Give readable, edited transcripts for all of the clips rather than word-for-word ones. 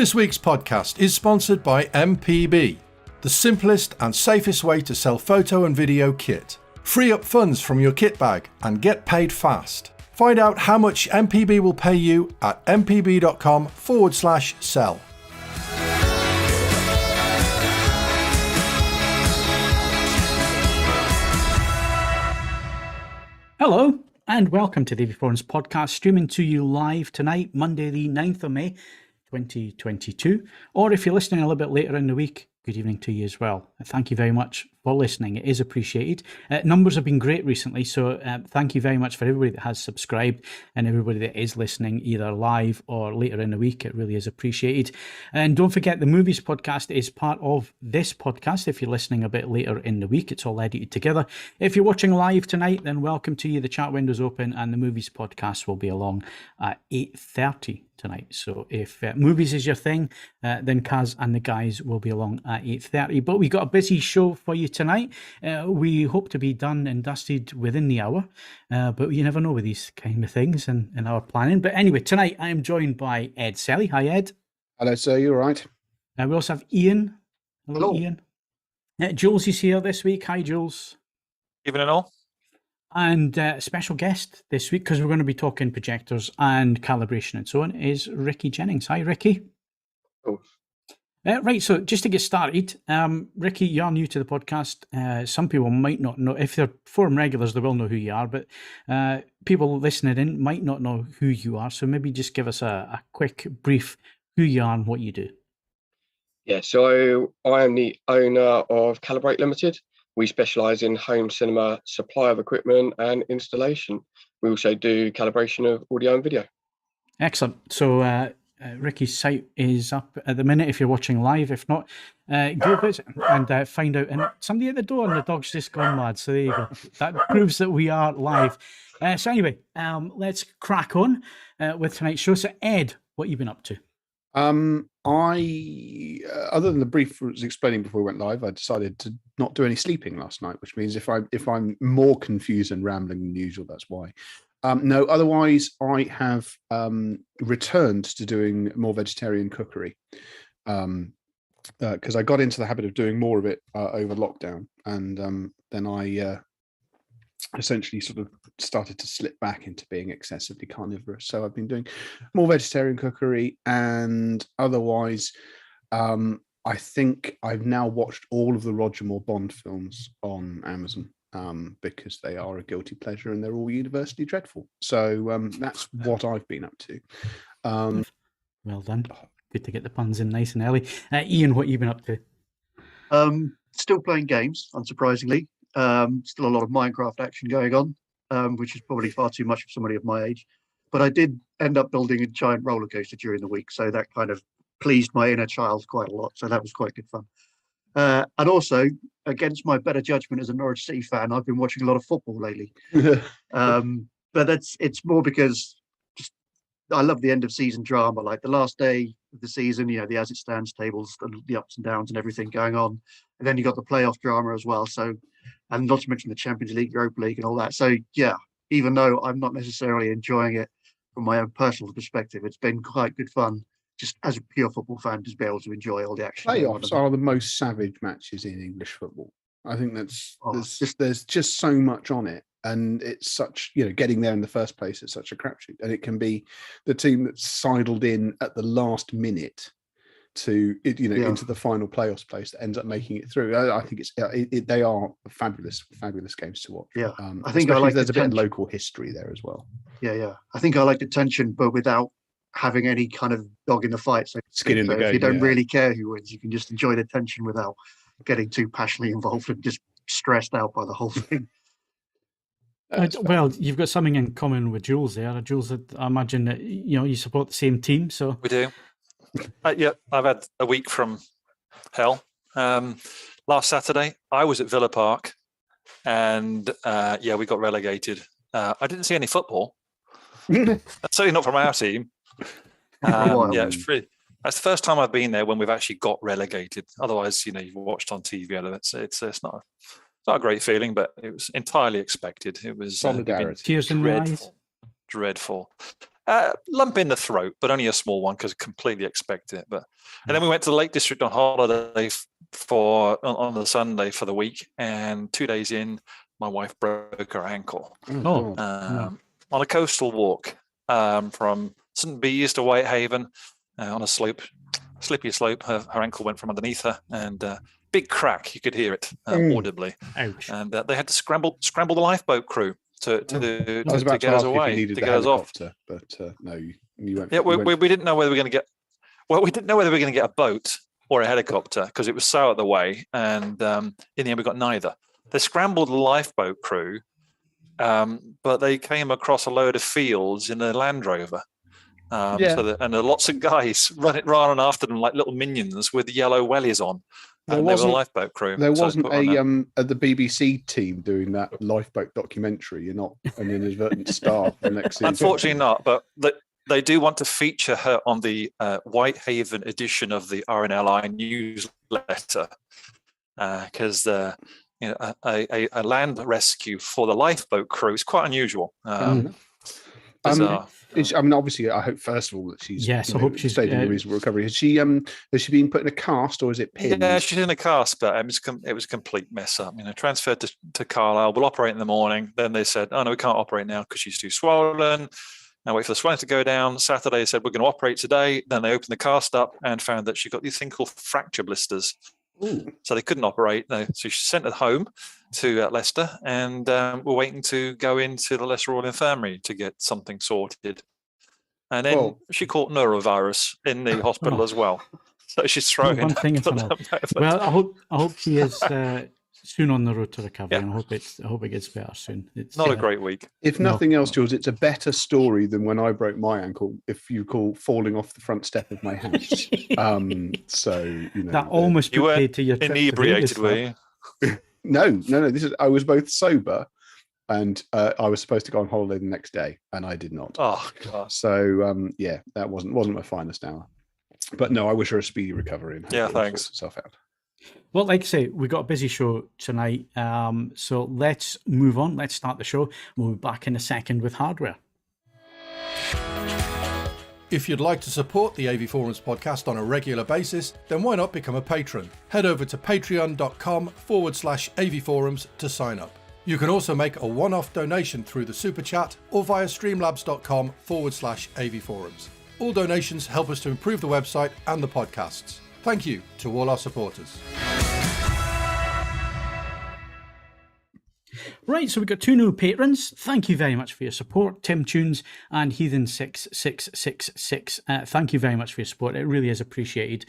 This week's podcast is sponsored by MPB, the simplest and safest way to sell photo and video kit. Free up funds from your kit bag and get paid fast. Find out how much MPB will pay you at mpb.com/sell. Hello and welcome to the HiFi Rose podcast, streaming to you live tonight, Monday the 9th of May 2022, or if you're listening a little bit later in the week, good evening to you as well. Thank you very much for listening. It is appreciated. Numbers have been great recently, so thank you very much for everybody that has subscribed and everybody that is listening either live or later in the week. It really is appreciated. And don't forget, the Movies podcast is part of this podcast. If you're listening a bit later in the week, it's all edited together. If you're watching live tonight, then welcome to you. The chat window's open and the Movies podcast will be along at 8:30 tonight. So if movies is your thing, then Kaz and the guys will be along at 8:30. But we got a busy show for you tonight. We hope to be done and dusted within the hour, but you never know with these kind of things and our planning. But anyway, tonight I am joined by Ed Selley. Hi, Ed. Hello, sir. You all right? We also have Ian. Hello. Ian. Jules is here this week. Hi, Jules. Evening all. And special guest this week, because we're going to be talking projectors and calibration and so on, is Ricky Jennings. Hi, Ricky. Oh. Right, so just to get started, Ricky, you're new to the podcast. Some people might not know. If they're forum regulars, they will know who you are, but people listening in might not know who you are. So maybe just give us a quick brief who you are and what you do. Yeah, so I am the owner of Calibrate Limited. We specialise in home cinema supply of equipment and installation. We also do calibration of audio and video. Excellent. So Ricky's site is up at the minute if you're watching live. If not, go visit and find out. And somebody at the door and the dog's just gone mad. So there you go. That proves that we are live. So anyway, let's crack on with tonight's show. So Ed, what have you been up to? Other than the brief I was explaining before we went live, I decided to not do any sleeping last night, which means if I'm more confused and rambling than usual, that's why. No, otherwise I have returned to doing more vegetarian cookery because I got into the habit of doing more of it over lockdown, and then I essentially sort of started to slip back into being excessively carnivorous. So I've been doing more vegetarian cookery, and otherwise I think I've now watched all of the Roger Moore Bond films on Amazon because they are a guilty pleasure and they're all universally dreadful. So that's what I've been up to. Well done. Good to get the puns in nice and early. Ian, what have you been up to? Still playing games, unsurprisingly. Still a lot of Minecraft action going on, which is probably far too much for somebody of my age. But I did end up building a giant roller coaster during the week, so that kind of pleased my inner child quite a lot. So that was quite good fun. And also, against my better judgment as a Norwich City fan, I've been watching a lot of football lately. But it's more because just I love the end of season drama, like the last day of the season, you know, the as it stands tables, the ups and downs and everything going on. And then you got the playoff drama as well. So, and not to mention the Champions League, Europa League and all that. So yeah, even though I'm not necessarily enjoying it from my own personal perspective, it's been quite good fun just as a pure football fan to be able to enjoy all the action. Playoffs are the most savage matches in English football. I think there's just so much on it, and it's such, you know, getting there in the first place is such a crapshoot, and it can be the team that's sidled in at the last minute to, you know, into the final playoffs place that ends up making it through. I think they are fabulous games to watch. Yeah, I think there's a bit of local history there as well. Yeah. I think I like the tension, but without having any kind of dog in the fight. So skin in the game. If you don't really care who wins, you can just enjoy the tension without getting too passionately involved and just stressed out by the whole thing. Well, you've got something in common with Jules there. Jules, I imagine that, you know, you support the same team, so We do. Yeah, I've had a week from hell. Last Saturday, I was at Villa Park, and we got relegated. I didn't see any football. Certainly not from our team. It's pretty. That's the first time I've been there when we've actually got relegated. Otherwise, you know, you've watched on TV. It's not a great feeling, but it was entirely expected. It was solidarity. Tears in the eyes. Dreadful. Lump in the throat, but only a small one because I completely expected it. And then we went to the Lake District on holiday on the Sunday for the week, and 2 days in, my wife broke her ankle Oh, no. on a coastal walk from St. Bees to Whitehaven on a slippy slope. Her ankle went from underneath her, and big crack. You could hear it audibly. Ouch. And they had to scramble the lifeboat crew to I was about to get us ask if away, you needed to the get us off. helicopter, but no, you went. Yeah, we didn't know whether we were going to get. Well, we didn't know whether we were going to get a boat or a helicopter because it was so out of the way, and in the end we got neither. They scrambled the lifeboat crew, but they came across a load of fields in a Land Rover. And there are lots of guys running after them like little minions with yellow wellies on. There And they were wasn't- a lifeboat crew. There so wasn't put on there. the BBC team doing that lifeboat documentary. You're not an inadvertent star for the next season. Unfortunately not, but they do want to feature her on the Whitehaven edition of the RNLI newsletter because a land rescue for the lifeboat crew is quite unusual. Bizarre. Obviously, I hope first of all that she's Yes, I hope she's stayed in a reasonable recovery. Has she been put in a cast or is it pinned? Yeah, she's in a cast, but it was a complete mess up. Transferred to Carlisle. We'll operate in the morning. Then they said, "Oh no, we can't operate now because she's too swollen." Now wait for the swelling to go down. Saturday they said we're going to operate today. Then they opened the cast up and found that she got these thing called fracture blisters. Ooh. So they couldn't operate. No, so she sent it home to Leicester, and we're waiting to go into the Leicester Royal Infirmary to get something sorted. And then she caught norovirus in the hospital as well. So she's throwing One thing at another. Well, I hope she is soon on the road to recovery, and I hope it gets better soon. It's not a great week. If nothing else, Jules, it's a better story than when I broke my ankle. If you call falling off the front step of my house, so that almost you paid to your trip inebriated, were you? No. I was both sober, and I was supposed to go on holiday the next day, and I did not. Oh God! So that wasn't my finest hour. But no, I wish her a speedy recovery. And yeah, hope it all thanks. sorts itself out. Well, like I say, we got a busy show tonight, so let's move on. Let's start the show. We'll be back in a second with hardware. If you'd like to support the AV Forums podcast on a regular basis, then why not become a patron? Head over to patreon.com/AV Forums to sign up. You can also make a one-off donation through the Super Chat or via streamlabs.com/AV Forums. All donations help us to improve the website and the podcasts. Thank you to all our supporters. Right, so we've got two new patrons. Thank you very much for your support, Tim Tunes and Heathen6666. Thank you very much for your support. It really is appreciated.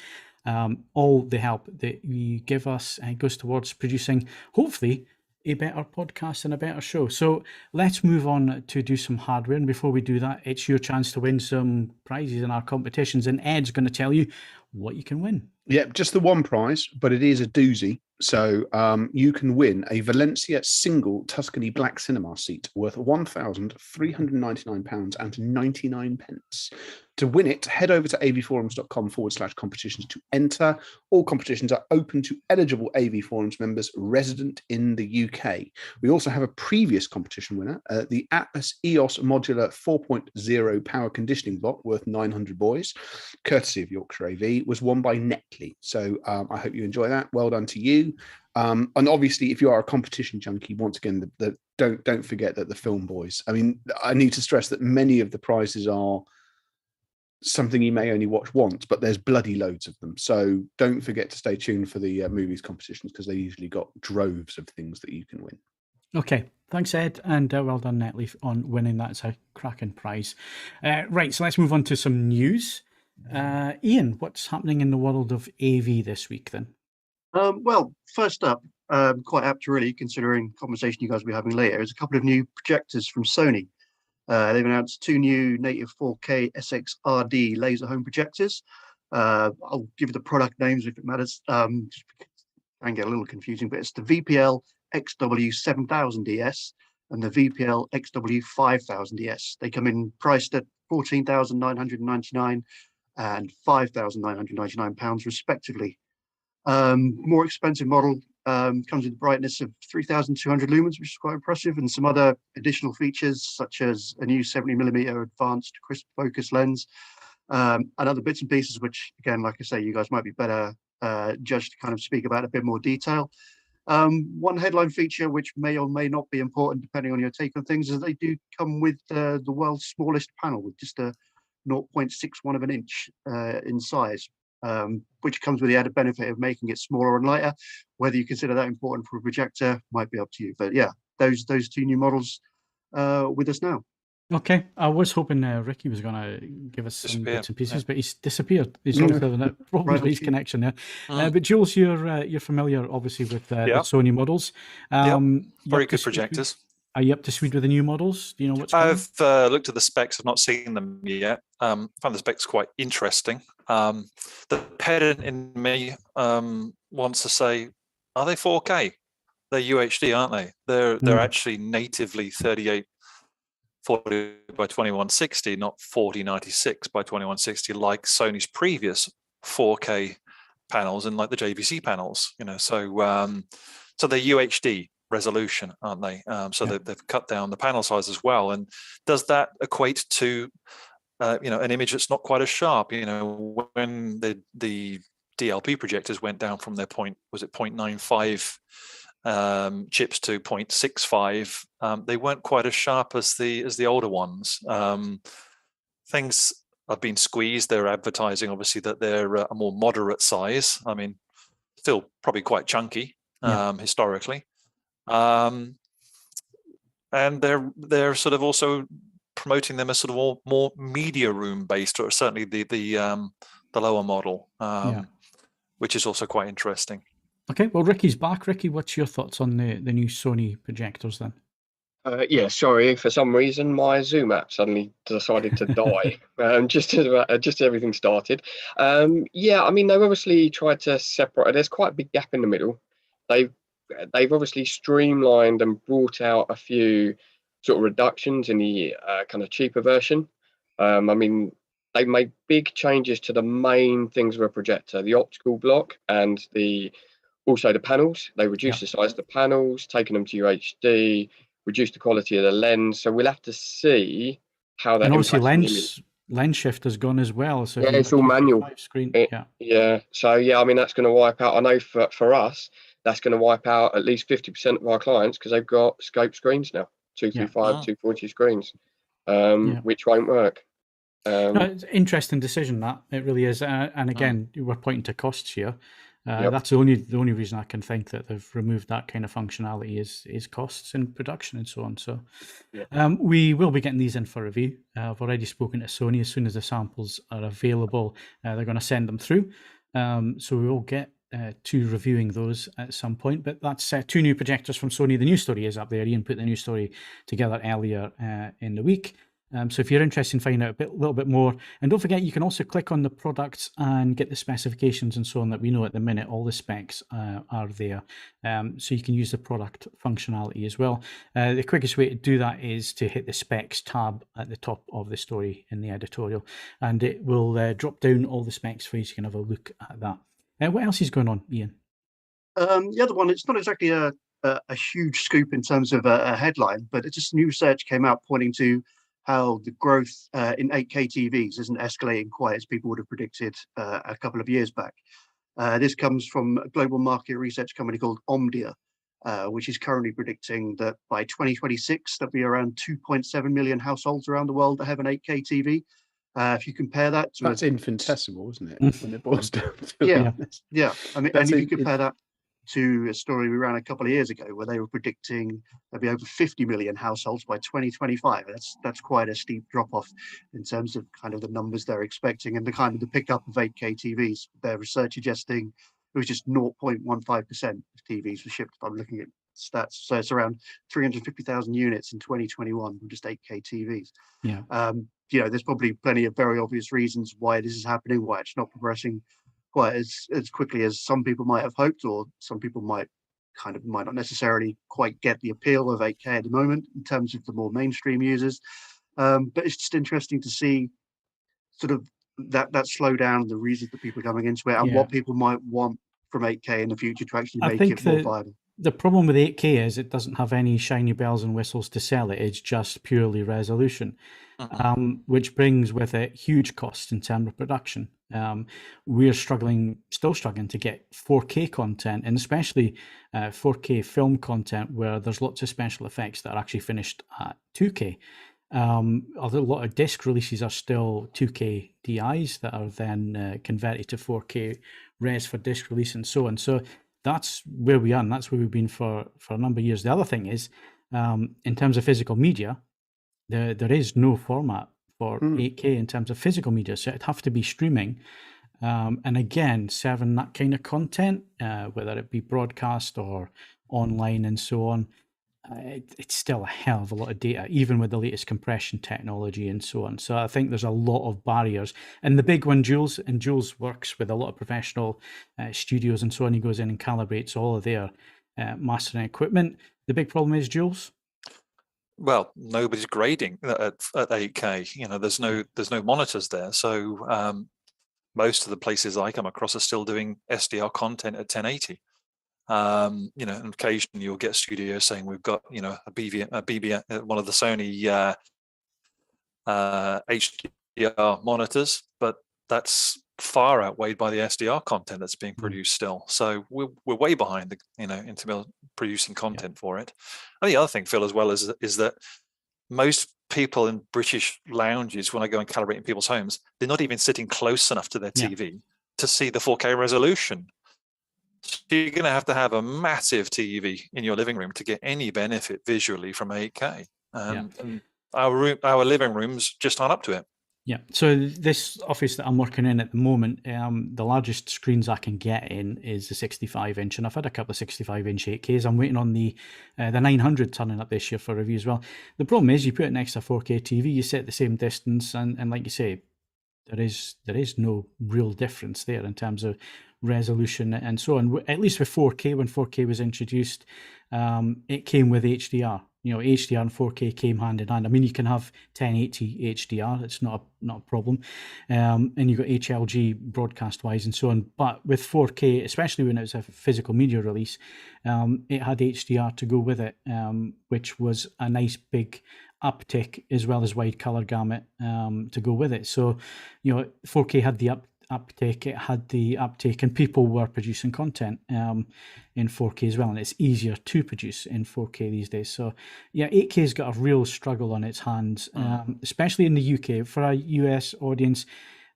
All the help that you give us goes towards producing, hopefully, a better podcast and a better show. So let's move on to do some hardware. And before we do that, it's your chance to win some prizes in our competitions. And Ed's going to tell you what you can win. Yeah, just the one prize, but it is a doozy. So you can win a Valencia single Tuscany black cinema seat worth £1,399.99. To win it, head over to avforums.com/competitions to enter. All competitions are open to eligible AV Forums members resident in the UK. We also have a previous competition winner. The Atlas EOS Modular 4.0 power conditioning block worth 900 boys, courtesy of Yorkshire AV, was won by Netley. So I hope you enjoy that. Well done to you. And obviously, if you are a competition junkie, once again, don't forget that the film boys. I mean, I need to stress that many of the prizes are something you may only watch once, but there's bloody loads of them. So don't forget to stay tuned for the movies competitions because they usually got droves of things that you can win. Okay, thanks, Ed, and well done, Netleaf, on winning. That's a cracking prize. Right, so let's move on to some news. Ian, what's happening in the world of AV this week then? Well, first up, quite apt really, considering conversation you guys will be having later, is a couple of new projectors from Sony. They've announced two new native 4K SXRD laser home projectors. I'll give you the product names if it matters. Can get a little confusing, but it's the VPL XW7000DS and the VPL XW5000DS. They come in priced at £14,999 and £5,999 respectively. More expensive model Comes with a brightness of 3,200 lumens, which is quite impressive, and some other additional features such as a new 70mm advanced crisp focus lens, and other bits and pieces, which again, like I say, you guys might be better judged to kind of speak about in a bit more detail. One headline feature, which may or may not be important depending on your take on things, is they do come with the world's smallest panel with just a 0.61 of an inch in size, which comes with the added benefit of making it smaller and lighter. Whether you consider that important for a projector might be up to you. But yeah, those two new models with us now. Okay, I was hoping Ricky was going to give us some bits and pieces, but he's disappeared. He's obviously having a problem with his connection there. But Jules, you're familiar, obviously, with the Sony models. Very good projectors. Are you up to speed with the new models? Do you know what's coming? I've looked at the specs. I've not seen them yet. Found the specs quite interesting. The pedant in me wants to say, are they 4K? They're UHD, aren't they? They're actually natively 3840 by 2160, not 4096 by 2160, like Sony's previous 4K panels and like the JVC panels. So they're UHD resolution, aren't they? So they've cut down the panel size as well. And does that equate to an image that's not quite as sharp? When the DLP projectors went down from their 0.95 chips to 0.65, they weren't quite as sharp as the older ones. Things have been squeezed. They're advertising obviously that they're a more moderate size. I mean, still probably quite chunky historically. And they're sort of also promoting them as sort of more media room based, or certainly the lower model, which is also quite interesting. Okay, well, Ricky's back. Ricky, what's your thoughts on the new Sony projectors then? Sorry, for some reason my Zoom app suddenly decided to die just as everything started. I mean, they've obviously tried to separate. There's quite a big gap in the middle. They've obviously streamlined and brought out a few sort of reductions in the kind of cheaper version. I mean, they made big changes to the main things of a projector, the optical block and also the panels. They reduced the size of the panels, taking them to UHD, reduced the quality of the lens. So we'll have to see how that. And obviously lens shift has gone as well. So it's all manual. Screen. So I mean, that's going to wipe out. I know for us, that's going to wipe out at least 50% of our clients because they've got scope screens now, 235, 240 screens, which won't work. It's an interesting decision, that it really is. And again, we're pointing to costs here. That's the only reason I can think that they've removed that kind of functionality is costs in production and so on. So we will be getting these in for review. I've already spoken to Sony. As soon as the samples are available, they're going to send them through. So we will get to reviewing those at some point. But that's two new projectors from Sony. The news story is up there. Ian put the news story together earlier in the week. So if you're interested in finding out a little bit more, and don't forget, you can also click on the products and get the specifications and so on that we know at the minute. All the specs are there. So you can use the product functionality as well. The quickest way to do that is to hit the specs tab at the top of the story in the editorial, and it will drop down all the specs for you so you can have a look at that. What else is going on, Ian? The other one, it's not exactly a huge scoop in terms of a headline, but it's just new research came out pointing to how the growth in 8K TVs isn't escalating quite as people would have predicted a couple of years back. This comes from a global market research company called Omdia, which is currently predicting that by 2026, there'll be around 2.7 million households around the world that have an 8K TV. If you compare that to... That's infinitesimal, isn't it? When it boils down to it. I mean, and if you compare that to a story we ran a couple of years ago where they were predicting there'll be over 50 million households by 2025. That's quite a steep drop-off in terms of kind of the numbers they're expecting and the kind of the pickup of 8K TVs. Their research suggesting it was just 0.15% of TVs were shipped. I'm looking at stats. So it's around 350,000 units in 2021 with just 8K TVs. There's probably plenty of very obvious reasons why this is happening, why it's not progressing quite as quickly as some people might have hoped, or some people might not necessarily quite get the appeal of 8K at the moment in terms of the more mainstream users. But it's just interesting to see sort of that slowdown, the reasons that people are coming into it, and what people might want from 8K in the future to actually I make think it more viable. the problem with 8K is it doesn't have any shiny bells and whistles to sell it. It's just purely resolution, which brings with it huge costs in terms of production. We're still struggling to get 4K content, and especially 4K film content where there's lots of special effects that are actually finished at 2K. Although a lot of disc releases are still 2K DIs that are then converted to 4K res for disc release and so on. So that's where we are, and that's where we've been for a number of years. The other thing is, in terms of physical media, there is no format for 8K in terms of physical media, so it'd have to be streaming. And again, serving that kind of content, whether it be broadcast or online and so on, it's still a hell of a lot of data, even with the latest compression technology and so on. So I think there's a lot of barriers. And the big one, Jules works with a lot of professional studios and so on. He goes in and calibrates all of their mastering equipment. The big problem is, Jules? Well, nobody's grading at 8K. You know, there's no monitors there. So most of the places I come across are still doing SDR content at 1080. You know, and occasionally you'll get studios saying we've got, you know, a BB, one of the Sony HDR monitors, but that's far outweighed by the SDR content that's being produced still. So we're way behind, in terms of producing content for it. And the other thing, Phil, as well, is that most people in British lounges, when I go and calibrate in people's homes, they're not even sitting close enough to their TV to see the 4K resolution. So you're going to have a massive TV in your living room to get any benefit visually from 8K. And our living rooms just aren't up to it. Yeah. So this office that I'm working in at the moment, the largest screens I can get in is the 65-inch, and I've had a couple of 65-inch 8Ks. I'm waiting on the 900 turning up this year for review as well. The problem is, you put it next to a 4K TV, you sit the same distance, and like you say, there is no real difference there in terms of resolution and so on. At least with 4K, when 4K was introduced, it came with HDR. You know, HDR and 4K came hand in hand. I mean, you can have 1080 HDR; it's not a problem, and you've got HLG broadcast-wise and so on. But with 4K, especially when it was a physical media release, it had HDR to go with it, which was a nice big uptick, as well as wide color gamut to go with it. So, you know, 4K had the uptake, it had the uptake, and people were producing content in 4K as well, and it's easier to produce in 4K these days. So yeah, 8K's got a real struggle on its hands, especially in the UK. For a US audience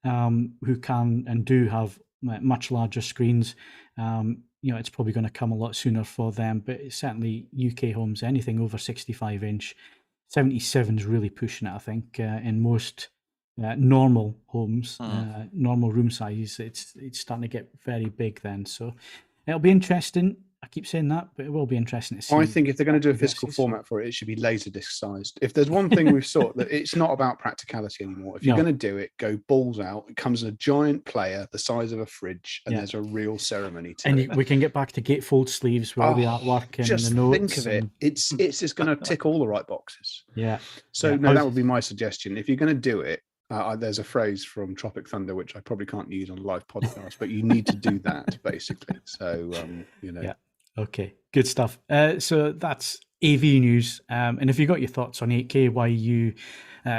who can and do have much larger screens, you know, it's probably going to come a lot sooner for them, but it's certainly UK homes, anything over 65-inch, 77's really pushing it, I think, in most normal homes, normal room size, it's starting to get very big then. So it'll be interesting. I keep saying that, but it will be interesting to see. I think if they're going to do a physical format for it, it should be Laserdisc sized. If there's one thing we've sought, that it's not about practicality anymore. If you're going to do it, go balls out. It comes in a giant player the size of a fridge, and there's a real ceremony to it. And we can get back to gatefold sleeves with all the artwork and just the notes. Think of it. It's just going to tick all the right boxes. Yeah. So no, that would be my suggestion. If you're going to do it, there's a phrase from Tropic Thunder which I probably can't use on a live podcast, but you need to do that basically. So you know. Yeah. Okay. Good stuff. So that's AV news. And if you got your thoughts on 8K, why you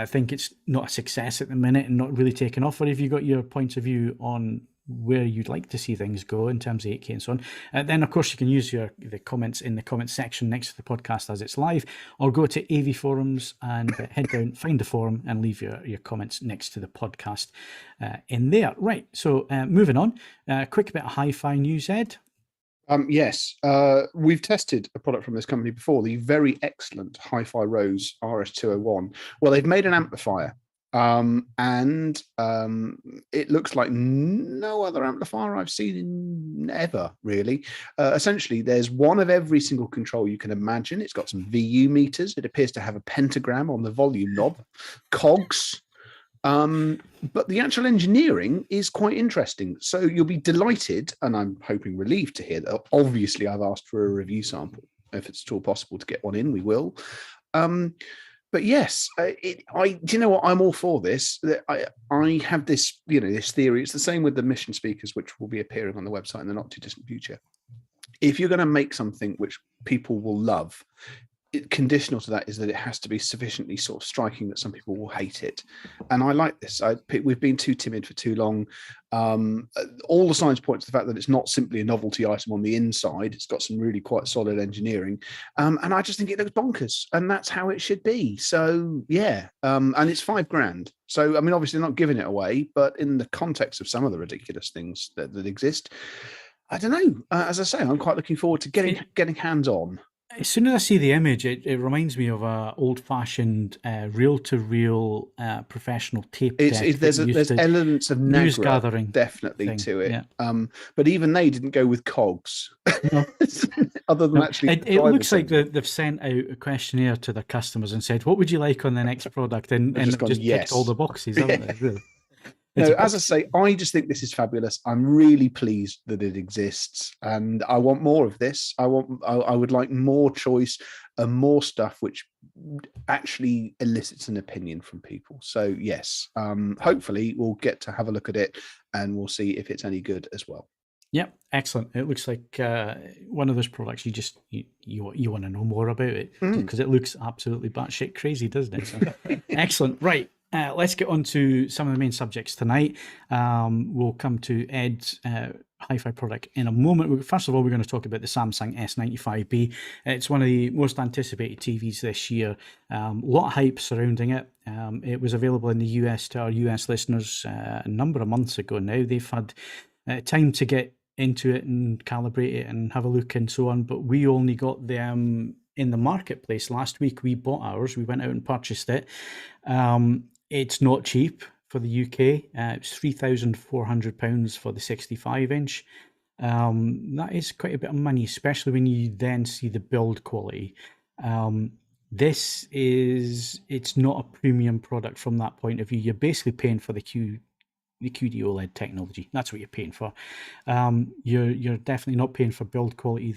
think it's not a success at the minute and not really taken off, or if you got your points of view on where you'd like to see things go in terms of 8K and so on, then of course you can use the comments in the comments section next to the podcast as it's live, or go to AV forums and head down, find the forum, and leave your comments next to the podcast in there. Right. So moving on, quick bit of hi-fi news, Ed. Yes, we've tested a product from this company before, the very excellent HiFi Rose RS201. Well, they've made an amplifier, and it looks like no other amplifier I've seen ever, really. Essentially, there's one of every single control you can imagine. It's got some VU meters. It appears to have a pentagram on the volume knob, cogs. But the actual engineering is quite interesting. So you'll be delighted, and I'm hoping relieved to hear that obviously I've asked for a review sample. If it's at all possible to get one in, we will. But yes, do you know what? I'm all for this. I have this, this theory. It's the same with the mission speakers, which will be appearing on the website in the not too distant future. If you're going to make something which people will love, conditional to that is that it has to be sufficiently sort of striking that some people will hate it. And I like this. We've been too timid for too long. All the signs point to the fact that it's not simply a novelty item on the inside. It's got some really quite solid engineering. And I just think it looks bonkers. And that's how it should be. So, yeah. And it's $5,000. So, I mean, obviously not giving it away, but in the context of some of the ridiculous things that exist, I don't know. As I say, I'm quite looking forward to getting hands-on. As soon as I see the image, it reminds me of a old-fashioned reel-to-reel professional tape deck. There's elements of news Nagra gathering definitely thing, to it. yeah. But even they didn't go with cogs. No. Other than actually, it looks like they've sent out a questionnaire to their customers and said, "What would you like on the next product?" And just they've yes. ticked all the boxes, haven't they? Really. No, as I say, I just think this is fabulous. I'm really pleased that it exists, and I want more of this. I would like more choice and more stuff which actually elicits an opinion from people. So yes, hopefully we'll get to have a look at it, and we'll see if it's any good as well. Yep, excellent. It looks like one of those products you want to know more about it because it looks absolutely batshit crazy, doesn't it? So, excellent. Right. Let's get on to some of the main subjects tonight. We'll come to Ed's HiFi product in a moment. First of all, we're going to talk about the Samsung S95B. It's one of the most anticipated TVs this year. A lot of hype surrounding it. It was available in the US to our US listeners a number of months ago now. They've had time to get into it and calibrate it and have a look and so on, but we only got them in the marketplace last week. We bought ours. We went out and purchased it. It's not cheap for the UK. It's £3,400 for the 65-inch. That is quite a bit of money, especially when you then see the build quality. It's not a premium product from that point of view. You're basically paying for the QD-OLED technology. That's what you're paying for. You're definitely not paying for build quality.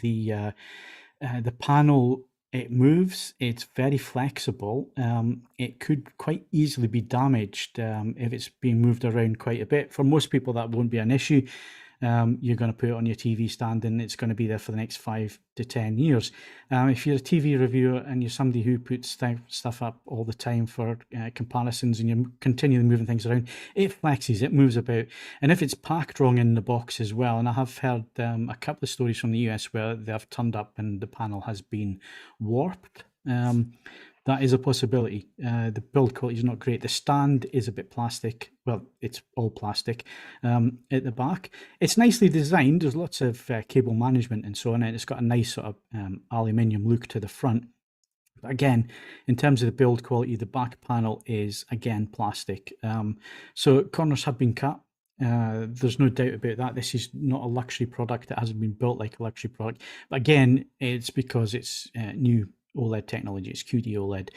The panel, it moves. It's very flexible. It could quite easily be damaged if it's being moved around quite a bit. For most people, that won't be an issue. You're going to put it on your TV stand and it's going to be there for the next 5 to 10 years. If you're a TV reviewer and you're somebody who puts stuff up all the time for comparisons and you're continually moving things around, it flexes, it moves about. And if it's packed wrong in the box as well, and I have heard a couple of stories from the US where they've turned up and the panel has been warped. That is a possibility. The build quality is not great. The stand is a bit plastic. Well, it's all plastic at the back. It's nicely designed. There's lots of cable management and so on. And it's got a nice sort of aluminium look to the front. But again, in terms of the build quality, the back panel is, again, plastic. So corners have been cut. There's no doubt about that. This is not a luxury product. It hasn't been built like a luxury product. But again, it's because it's new OLED technology. It's QD-OLED.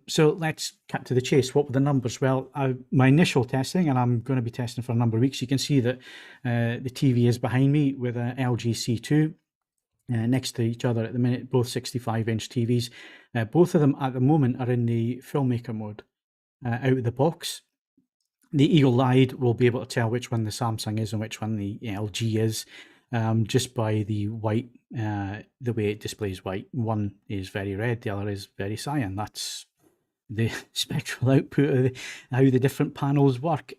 So let's cut to the chase. What were the numbers? Well, my initial testing, and I'm going to be testing for a number of weeks, you can see that the TV is behind me with an LG C2 next to each other at the minute, both 65-inch TVs. Both of them at the moment are in the filmmaker mode out of the box. The eagle-eyed will be able to tell which one the Samsung is and which one the LG is. Just by the white, the way it displays white. One is very red, the other is very cyan. That's the spectral output of how the different panels work.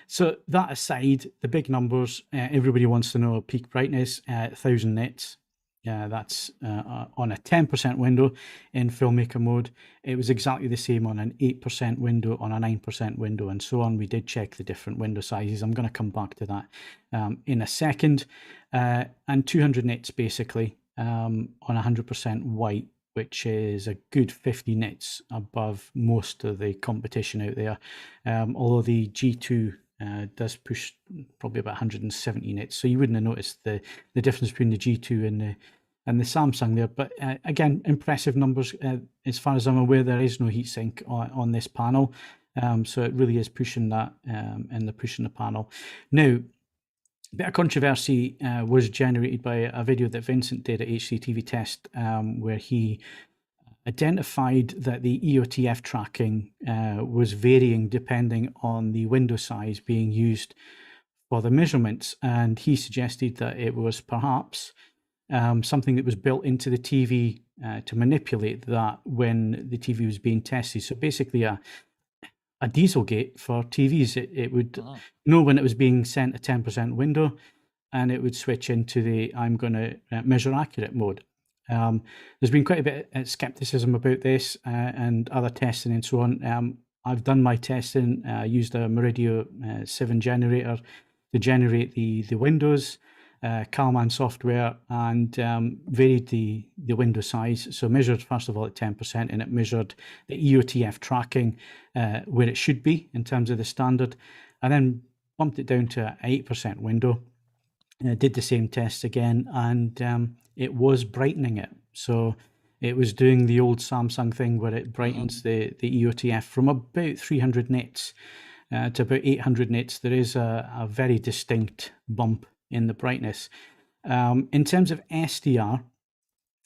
So that aside, the big numbers, everybody wants to know peak brightness, 1000 nits. That's on a 10% window in filmmaker mode. It was exactly the same on an 8% window, on a 9% window, and so on. We did check the different window sizes. I'm going to come back to that in a second. And 200 nits basically on 100% white, which is a good 50 nits above most of the competition out there. Although the G2 does push probably about 170 nits, so you wouldn't have noticed the difference between the G2 and the Samsung there. But again, impressive numbers. As far as I'm aware, there is no heatsink on this panel, so it really is pushing that, and they're pushing the panel. Now, a bit of controversy was generated by a video that Vincent did at HCTV Test, where he identified that the EOTF tracking was varying depending on the window size being used for the measurements, and he suggested that it was perhaps something that was built into the TV to manipulate that when the TV was being tested. So basically a Dieselgate for TVs. It would know when it was being sent a 10% window, and it would switch into the I'm going to measure accurate mode. There's been quite a bit of skepticism about this and other testing and so on. I've done my testing, used a Meridio 7 generator to generate the windows, Calman software, and varied the window size. So measured first of all at 10%, and it measured the EOTF tracking where it should be in terms of the standard, and then bumped it down to an 8% window. Did the same tests again, and it was brightening it. So it was doing the old Samsung thing where it brightens the EOTF from about 300 nits to about 800 nits. There is a very distinct bump in the brightness. In terms of SDR,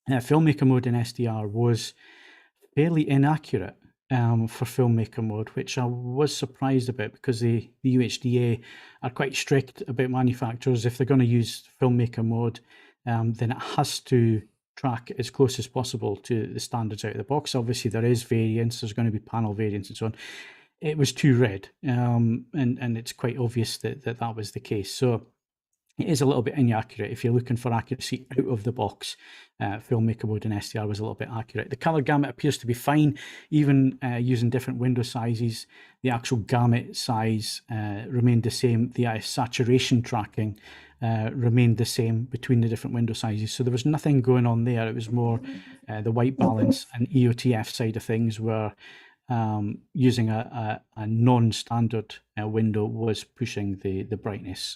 filmmaker mode in SDR was fairly inaccurate for filmmaker mode, which I was surprised about, because the UHDA are quite strict about manufacturers. If they're going to use filmmaker mode, then it has to track as close as possible to the standards out of the box. Obviously, there is variance. There's going to be panel variance and so on. It was too red, and it's quite obvious that was the case. So it is a little bit inaccurate. If you're looking for accuracy out of the box, filmmaker mode in SDR was a little bit accurate. The color gamut appears to be fine, even using different window sizes. The actual gamut size remained the same. The saturation tracking remained the same between the different window sizes. So there was nothing going on there. It was more the white balance and EOTF side of things were using a non-standard window was pushing the brightness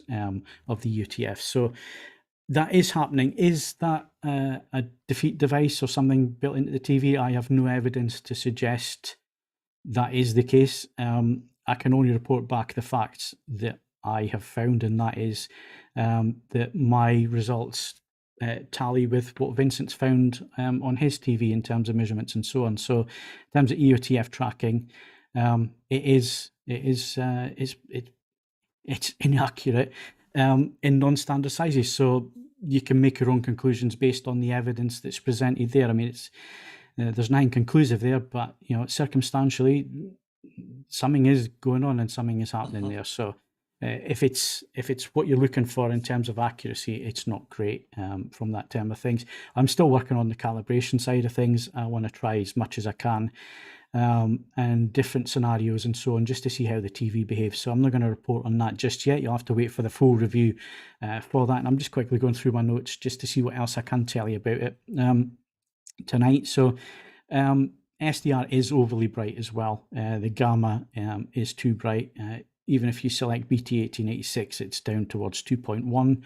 of the UTF. So that is happening. Is that a defeat device or something built into the TV? I have no evidence to suggest that is the case. I can only report back the facts that I have found, and that is that my results tally with what Vincent's found on his TV in terms of measurements and so on. So in terms of EOTF tracking, it's inaccurate in non-standard sizes. So you can make your own conclusions based on the evidence that's presented there. I mean, it's there's nothing conclusive there, but circumstantially, something is going on and something is happening there. So if it's what you're looking for in terms of accuracy, it's not great from that term of things. I'm still working on the calibration side of things. I want to try as much as I can and different scenarios and so on, just to see how the TV behaves. So I'm not going to report on that just yet. You'll have to wait for the full review for that. And I'm just quickly going through my notes just to see what else I can tell you about it tonight. So SDR is overly bright as well. The gamma is too bright. Even if you select BT1886, it's down towards 2.1,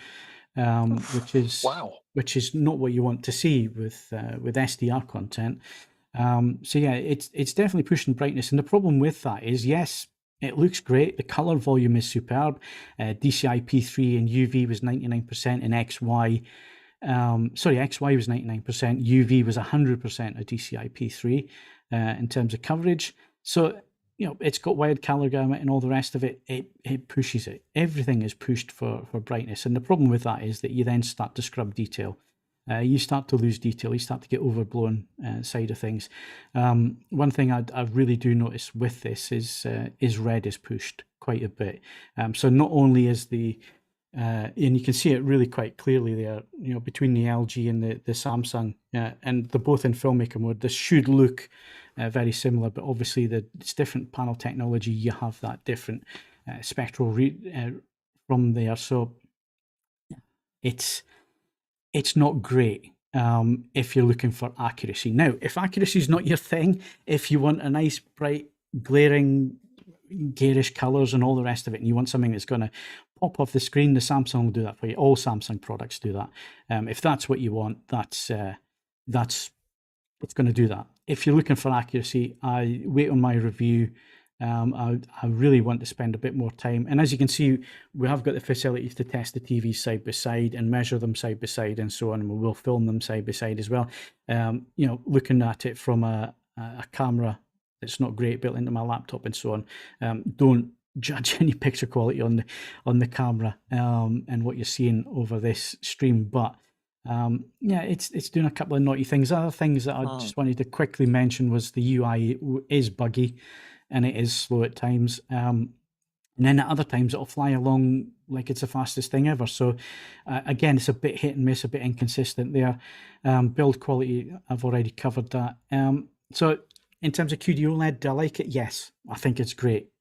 which is not what you want to see with SDR content. So yeah, it's definitely pushing brightness, and the problem with that is, yes, it looks great. The color volume is superb. DCI P3 and UV was 99%, and XY was 99%. UV was 100% of DCI P3 in terms of coverage. So it's got wide color gamut and all the rest of it. It pushes it. Everything is pushed for brightness. And the problem with that is that you then start to scrub detail. You start to lose detail. You start to get overblown side of things. One thing I really do notice with this is red is pushed quite a bit. So not only is and you can see it really quite clearly there, between the LG and the Samsung, and they're both in filmmaker mode. This should look very similar, but obviously it's different panel technology. You have that different spectral read from there. So it's not great if you're looking for accuracy. Now, if accuracy is not your thing, if you want a nice, bright, glaring, garish colors and all the rest of it, and you want something that's going to pop off the screen, the Samsung will do that for you. All Samsung products do that. If that's what you want, it's going to do that. If you're looking for accuracy, I wait on my review I really want to spend a bit more time. And as you can see, we have got the facilities to test the TVs side by side and measure them side by side and so on. And we will film them side by side as well. Looking at it from a camera that's not great built into my laptop and so on. Don't judge any picture quality on the camera and what you're seeing over this stream. But it's doing a couple of naughty things. Other things that I just wanted to quickly mention was the UI is buggy and it is slow at times. And then at other times it'll fly along like it's the fastest thing ever. So again, it's a bit hit and miss, a bit inconsistent there. Build quality, I've already covered that. So in terms of QD-OLED, do I like it? Yes, I think it's great.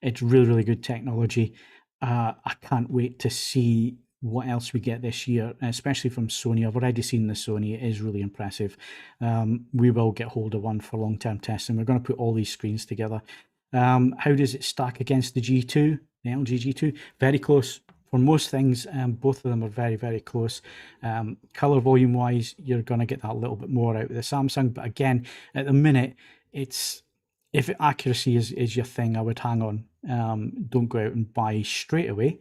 It's really, really good technology. I can't wait to see what else we get this year, especially from Sony. I've already seen the Sony. It is really impressive. We will get hold of one for long-term testing. We're going to put all these screens together. How does it stack against the G2, the LG G2? Very close. For most things, both of them are very, very close. Color volume wise, you're going to get that little bit more out of the Samsung. But again, at the minute, if accuracy is your thing, I would hang on. Don't go out and buy straight away.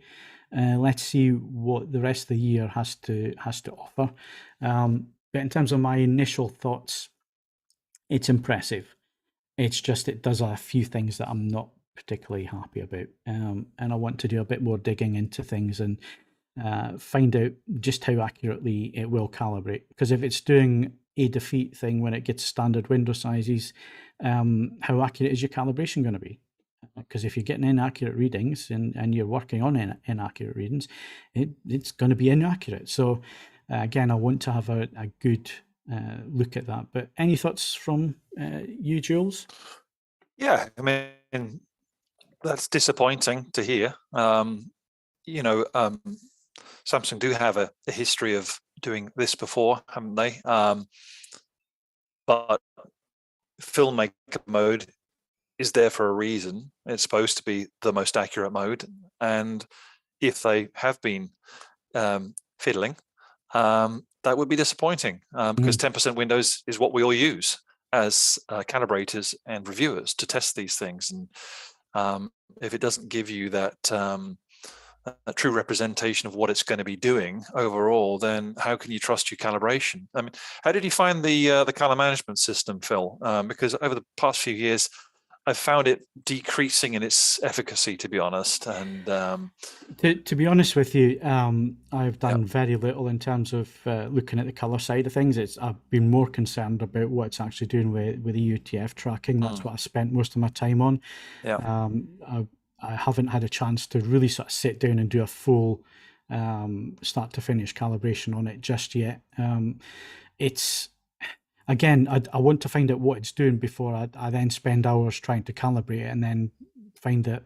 Let's see what the rest of the year has to offer. But in terms of my initial thoughts, it's impressive. It's just it does a few things that I'm not particularly happy about, and I want to do a bit more digging into things and find out just how accurately it will calibrate. Because if it's doing a defeat thing when it gets standard window sizes, how accurate is your calibration going to be? Because if you're getting inaccurate readings and you're working on inaccurate readings, it's going to be inaccurate. So again, I want to have a good look at that. But any thoughts from you, Jules? Yeah, I mean, that's disappointing to hear. Samsung do have a history of doing this before, haven't they? But filmmaker mode is there for a reason. It's supposed to be the most accurate mode. And if they have been fiddling, that would be disappointing because 10% Windows is what we all use as calibrators and reviewers to test these things. And if it doesn't give you that a true representation of what it's going to be doing overall, then how can you trust your calibration? I mean, how did you find the color management system, Phil? Because over the past few years, I've found it decreasing in its efficacy, to be honest. And to be honest with you, I've done very little in terms of looking at the color side of things. I've been more concerned about what it's actually doing with the UTF tracking. That's what I spent most of my time on. Yeah. I haven't had a chance to really sort of sit down and do a full start to finish calibration on it just yet. It's again, I want to find out what it's doing before I then spend hours trying to calibrate it and then find that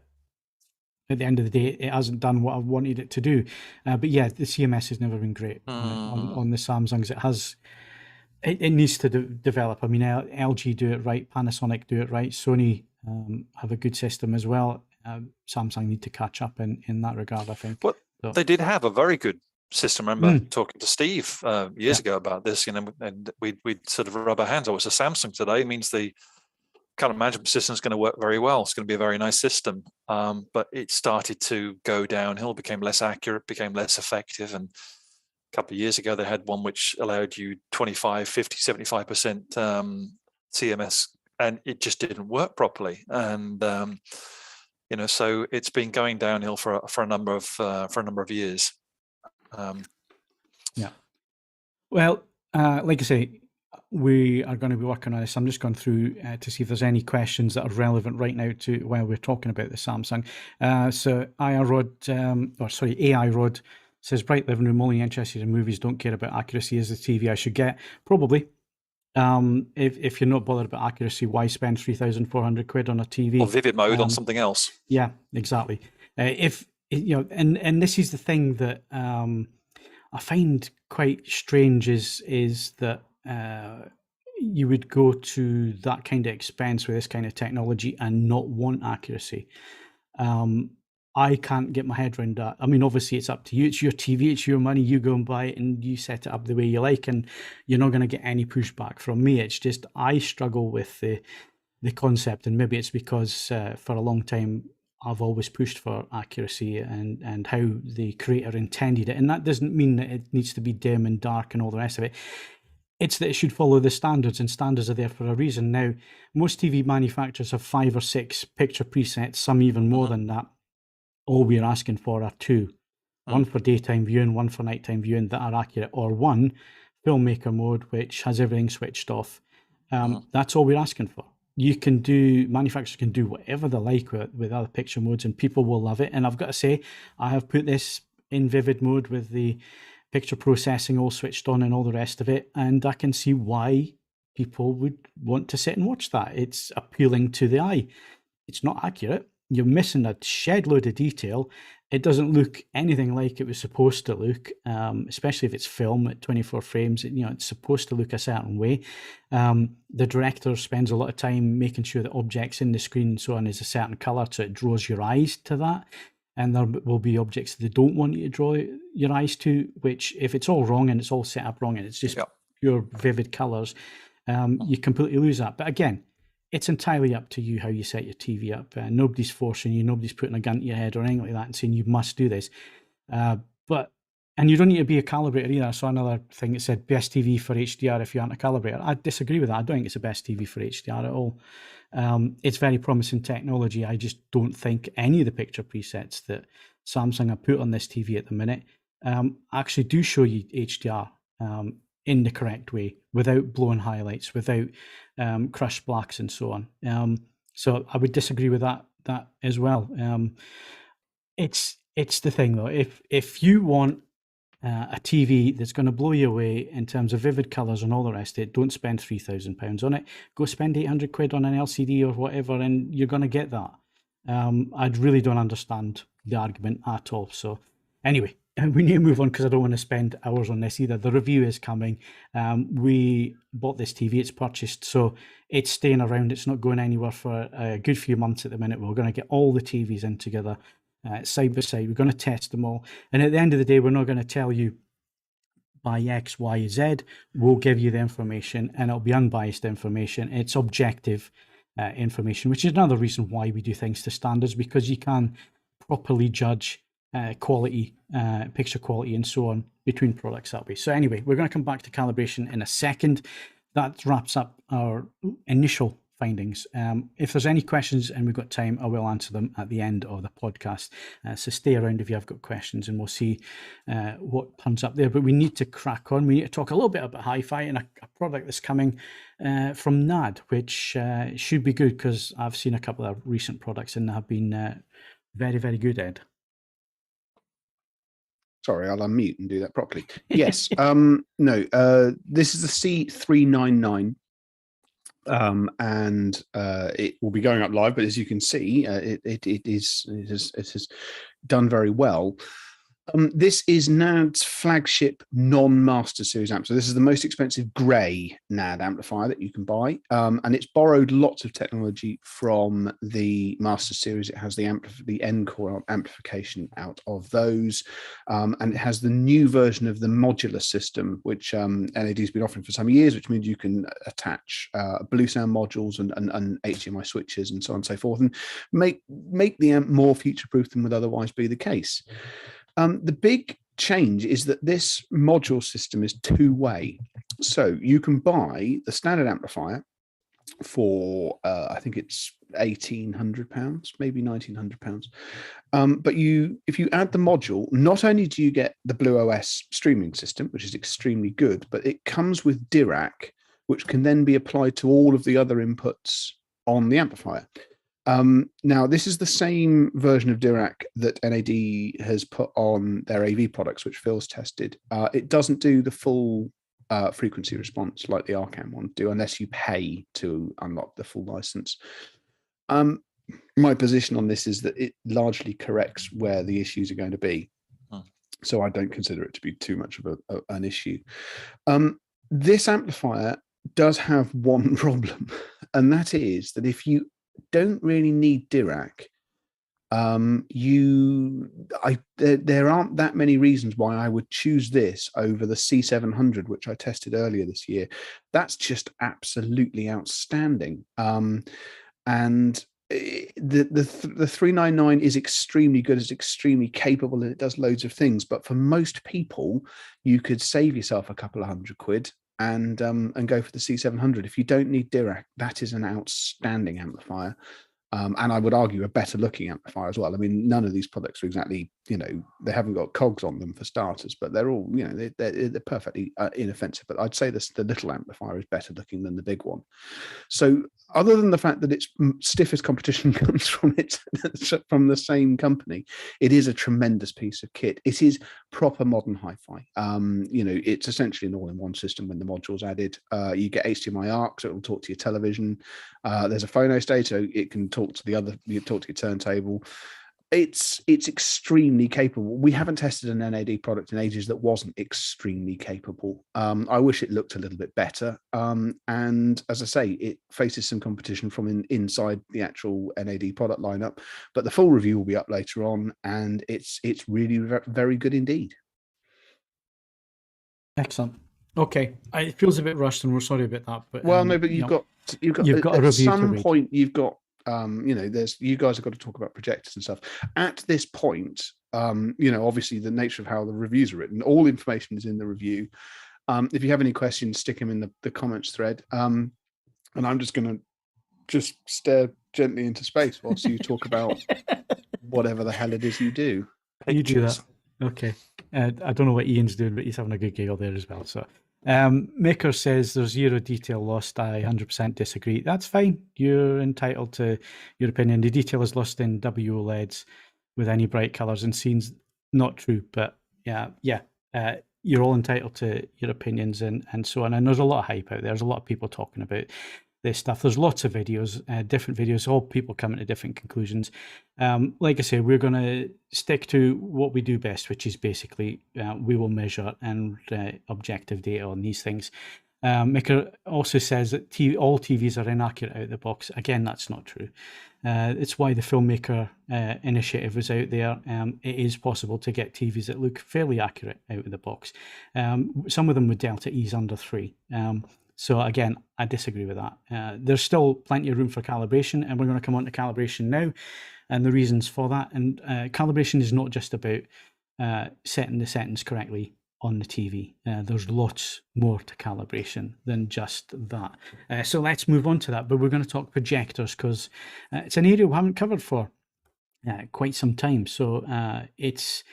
at the end of the day it hasn't done what I wanted it to do. But yeah, the CMS has never been great on the Samsungs. It needs to develop. I mean, LG do it right, Panasonic do it right, Sony have a good system as well. Samsung need to catch up in that regard, I think. But they did have a very good system. I remember talking to Steve years ago about this, and we'd sort of rub our hands. Oh, it's a Samsung today. It means the kind of management system is going to work very well. It's going to be a very nice system. But it started to go downhill, became less accurate, became less effective. And a couple of years ago, they had one which allowed you 25, 50, 75% CMS, and it just didn't work properly. And so it's been going downhill for a number of years. Well, like I say, we are going to be working on this. I'm just going through to see if there's any questions that are relevant right now to while we're talking about the Samsung. So AI Rod says, bright living room, only interested in movies, don't care about accuracy. Is the TV I should get? Probably. If you're not bothered about accuracy, why spend 3,400 quid on a TV? Or vivid mode on something else. Yeah, exactly. And this is the thing that I find quite strange is that you would go to that kind of expense with this kind of technology and not want accuracy. I can't get my head around that. I mean, obviously it's up to you. It's your TV, it's your money. You go and buy it and you set it up the way you like, and you're not going to get any pushback from me. It's just I struggle with the concept, and maybe it's because for a long time I've always pushed for accuracy and how the creator intended it, and that doesn't mean that it needs to be dim and dark and all the rest of it. It's that it should follow the standards, and standards are there for a reason. Now, most TV manufacturers have 5 or 6 picture presets, some even more than that. All we're asking for are 2. One for daytime viewing, one for nighttime viewing that are accurate, or one filmmaker mode, which has everything switched off. That's all we're asking for. Manufacturers can do whatever they like with other picture modes, and people will love it. And I've got to say, I have put this in vivid mode with the picture processing all switched on and all the rest of it, and I can see why people would want to sit and watch that. It's appealing to the eye. It's not accurate. You're missing a shed load of detail. It doesn't look anything like it was supposed to look, especially if it's film at 24 frames. It's supposed to look a certain way. The director spends a lot of time making sure that objects in the screen and so on is a certain color, so it draws your eyes to that. And there will be objects that they don't want you to draw your eyes to, which if it's all wrong and it's all set up wrong and it's just pure vivid colors, you completely lose that. But again, it's entirely up to you how you set your TV up. Nobody's forcing you. Nobody's putting a gun to your head or anything like that and saying you must do this. And you don't need to be a calibrator either. I saw another thing that said best TV for HDR if you aren't a calibrator. I disagree with that. I don't think it's the best TV for HDR at all. It's very promising technology. I just don't think any of the picture presets that Samsung have put on this TV at the minute actually do show you HDR in the correct way, without blowing highlights, without crushed blacks and so on. So I would disagree with that as well. It's the thing though. If you want a TV that's going to blow you away in terms of vivid colours and all the rest of it, don't spend £3,000 on it. Go spend 800 quid on an LCD or whatever, and you're going to get that. I really don't understand the argument at all. So anyway, we need to move on because I don't want to spend hours on this either. The review is coming. We bought this TV, it's purchased, so it's staying around. It's not going anywhere for a good few months at the minute. We're going to get all the TVs in together, side by side. We're going to test them all. And at the end of the day, we're not going to tell you buy X, Y, Z. We'll give you the information, and it'll be unbiased information. It's objective information, which is another reason why we do things to standards, because you can properly judge quality, picture quality and so on between products that way. So anyway, we're going to come back to calibration in a second. That wraps up our initial findings. If there's any questions and we've got time, I will answer them at the end of the podcast. So stay around if you have got questions, and we'll see what turns up there. But we need to crack on. We need to talk a little bit about HiFi and a product that's coming from NAD, which should be good, because I've seen a couple of recent products and they have been very, very good, Ed. Sorry, I'll unmute and do that properly. Yes. This is the C399. And it will be going up live, but as you can see, it has done very well. This is NAD's flagship non-Master Series amp. So this is the most expensive grey NAD amplifier that you can buy, and it's borrowed lots of technology from the Master Series. It has the N-core amplification out of those, and it has the new version of the modular system, which NAD's been offering for some years, which means you can attach blue sound modules and HDMI switches and so on and so forth, and make the amp more future-proof than would otherwise be the case. The big change is that this module system is two-way. So you can buy the standard amplifier for, I think it's £1,800, maybe £1,900. But if you add the module, not only do you get the Blue OS streaming system, which is extremely good, but it comes with Dirac, which can then be applied to all of the other inputs on the amplifier. Now, this is the same version of Dirac that NAD has put on their AV products, which Phil's tested. It doesn't do the full frequency response like the Arcam ones do, unless you pay to unlock the full license. My position on this is that it largely corrects where the issues are going to be. So I don't consider it to be too much of an issue. This amplifier does have one problem, and that is that if you don't really need Dirac, There aren't that many reasons why I would choose this over the C700, which I tested earlier this year. That's just absolutely outstanding. And the 399 is extremely good, it's extremely capable, and it does loads of things. But for most people, you could save yourself a couple of £100 and go for the C700. If you don't need Dirac, that is an outstanding amplifier. And I would argue a better looking amplifier as well. I mean, none of these products are exactly, they haven't got cogs on them for starters, but they're all, they're perfectly inoffensive. But I'd say the little amplifier is better looking than the big one. So other than the fact that its stiffest competition comes from from the same company, it is a tremendous piece of kit. It is proper modern hi-fi. It's essentially an all-in-one system when the module's added. You get HDMI ARC, so it will talk to your television. There's a phono state, so it can talk to you talk to your turntable. It's extremely capable. We haven't tested an NAD product in ages that wasn't extremely capable. I wish it looked a little bit better. And as I say, it faces some competition from inside the actual NAD product lineup. But the full review will be up later on, and it's really very good indeed. Excellent. Okay, it feels a bit rushed, and we're sorry about that. But no, but you've got at some point you've got. You guys have got to talk about projectors and stuff. At this point, obviously the nature of how the reviews are written, all information is in the review. If you have any questions, stick them in the comments thread. And I'm just going to stare gently into space whilst you talk about whatever the hell it is you do. You do that. Okay. I don't know what Ian's doing, but he's having a good giggle there as well. So. Maker says there's zero detail lost. I 100% disagree. That's fine. You're entitled to your opinion. The detail is lost in WOLEDs with any bright colors and scenes. Not true, but yeah. You're all entitled to your opinions and so on. And there's a lot of hype out there. There's a lot of people talking about this stuff. There's lots of videos, different videos, all people coming to different conclusions. Like I say, we're going to stick to what we do best, which is basically we will measure and objective data on these things. Maker also says that all TVs are inaccurate out of the box. Again, that's not true. It's why the Filmmaker initiative was out there. It is possible to get TVs that look fairly accurate out of the box. Some of them with Delta E's under 3. So again, I disagree with that. There's still plenty of room for calibration, and we're going to come on to calibration now and the reasons for that. And calibration is not just about setting the settings correctly on the TV. There's lots more to calibration than just that. So let's move on to that. But we're going to talk projectors because it's an area we haven't covered for quite some time. So it's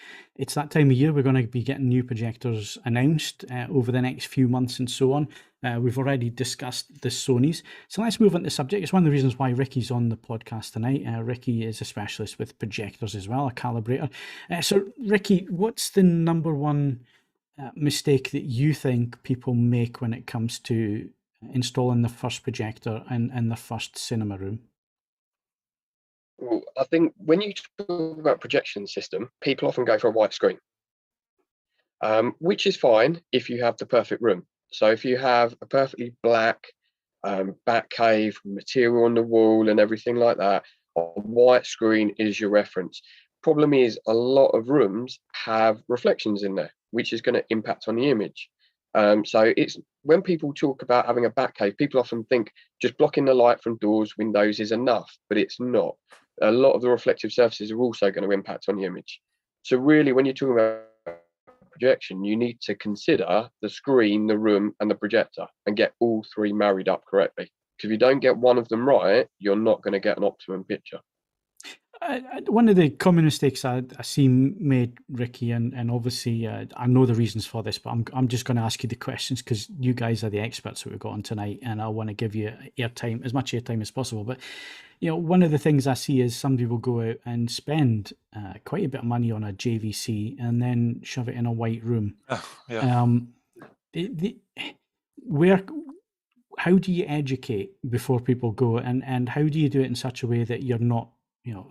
that time of year. We're going to be getting new projectors announced over the next few months and so on. We've already discussed the Sonys. So let's move on to the subject. It's one of the reasons why Ricky's on the podcast tonight. Ricky is a specialist with projectors as well, a calibrator. So Ricky, what's the number one mistake that you think people make when it comes to installing the first projector in the first cinema room? Well, I think when you talk about projection system, people often go for a white screen, which is fine if you have the perfect room. So if you have a perfectly black back cave, material on the wall and everything like that, a white screen is your reference. Problem is a lot of rooms have reflections in there, which is going to impact on the image. So it's when people talk about having a back cave, people often think just blocking the light from doors, windows is enough, but it's not. A lot of the reflective surfaces are also going to impact on the image. So really, when you're talking about projection, you need to consider the screen, the room, and the projector, and get all three married up correctly. Because if you don't get one of them right, you're not going to get an optimum picture. One of the common mistakes I see made, Ricky, and obviously I know the reasons for this, but I'm just going to ask you the questions because you guys are the experts that we've got on tonight, and I want to give you airtime, as much airtime as possible. But one of the things I see is somebody will go out and spend quite a bit of money on a JVC and then shove it in a white room. How do you educate before people go, and how do you do it in such a way that you're not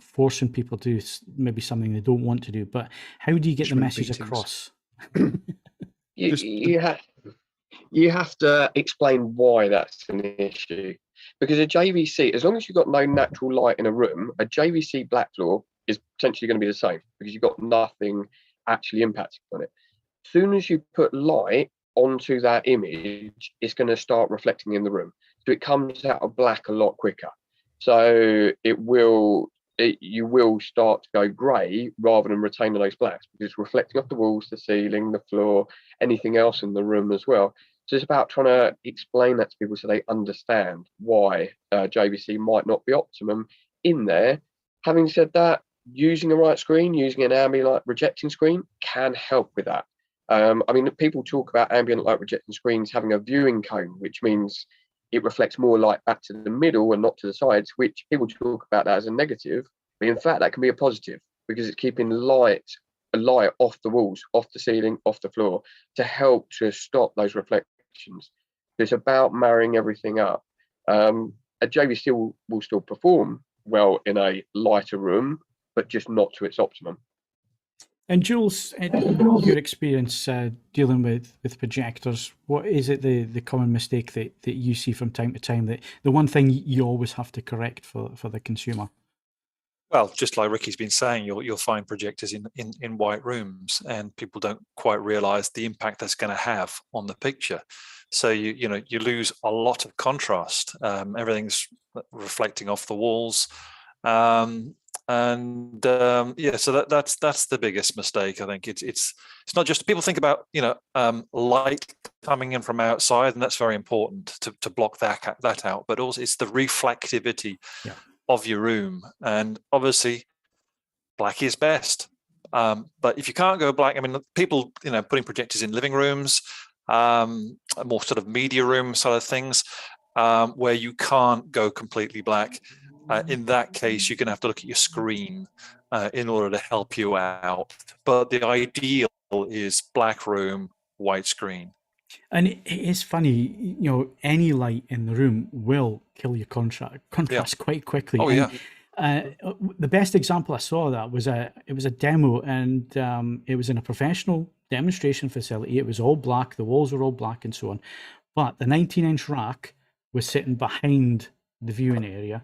forcing people to do maybe something they don't want to do, but how do you get the message across? You have to explain why that's an issue, because a JVC, as long as you've got no natural light in a room, a JVC black floor is potentially going to be the same because you've got nothing actually impacting on it. As soon as you put light onto that image, it's going to start reflecting in the room. So it comes out of black a lot quicker. So you will start to go grey rather than retaining those blacks because it's reflecting off the walls, the ceiling, the floor, anything else in the room as well. So it's about trying to explain that to people so they understand why JVC might not be optimum in there. Having said that, using a right screen, using an ambient light rejecting screen can help with that. I mean, people talk about ambient light rejecting screens having a viewing cone, which means it reflects more light back to the middle and not to the sides, which people talk about that as a negative. But in fact, that can be a positive because it's keeping light off the walls, off the ceiling, off the floor to help to stop those reflections. It's about marrying everything up. A JVC will still perform well in a lighter room, but just not to its optimum. And Jules, your experience dealing with projectors, what is it the common mistake that you see from time to time, that the one thing you always have to correct for the consumer? Well, just like Ricky's been saying, you'll find projectors in white rooms, and people don't quite realise the impact that's going to have on the picture. So you lose a lot of contrast. Everything's reflecting off the walls. So that's the biggest mistake. I think it's not just, people think about light coming in from outside, and that's very important to block that out, but also it's the reflectivity of your room, and obviously black is best. But if you can't go black, I mean, people putting projectors in living rooms, more sort of media room sort of things, where you can't go completely black. In that case, you're going to have to look at your screen in order to help you out. But the ideal is black room, white screen. And it is funny, any light in the room will kill your contrast quite quickly. Oh, and, the best example I saw of that was it was a demo, and it was in a professional demonstration facility. It was all black, the walls were all black and so on. But the 19-inch rack was sitting behind the viewing area.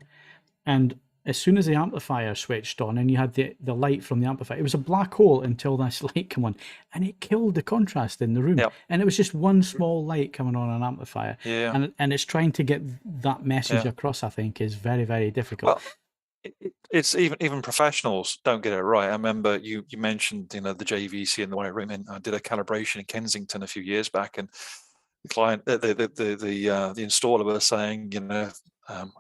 And as soon as the amplifier switched on and you had the light from the amplifier, it was a black hole until this light came on, and it killed the contrast in the room. Yep. And it was just one small light coming on an amplifier. Yeah. And it's trying to get that message across, I think, is very, very difficult. Well, it's even professionals don't get it right. I remember you mentioned the JVC in the white room, and I did a calibration in Kensington a few years back, and the client, the installer was saying, and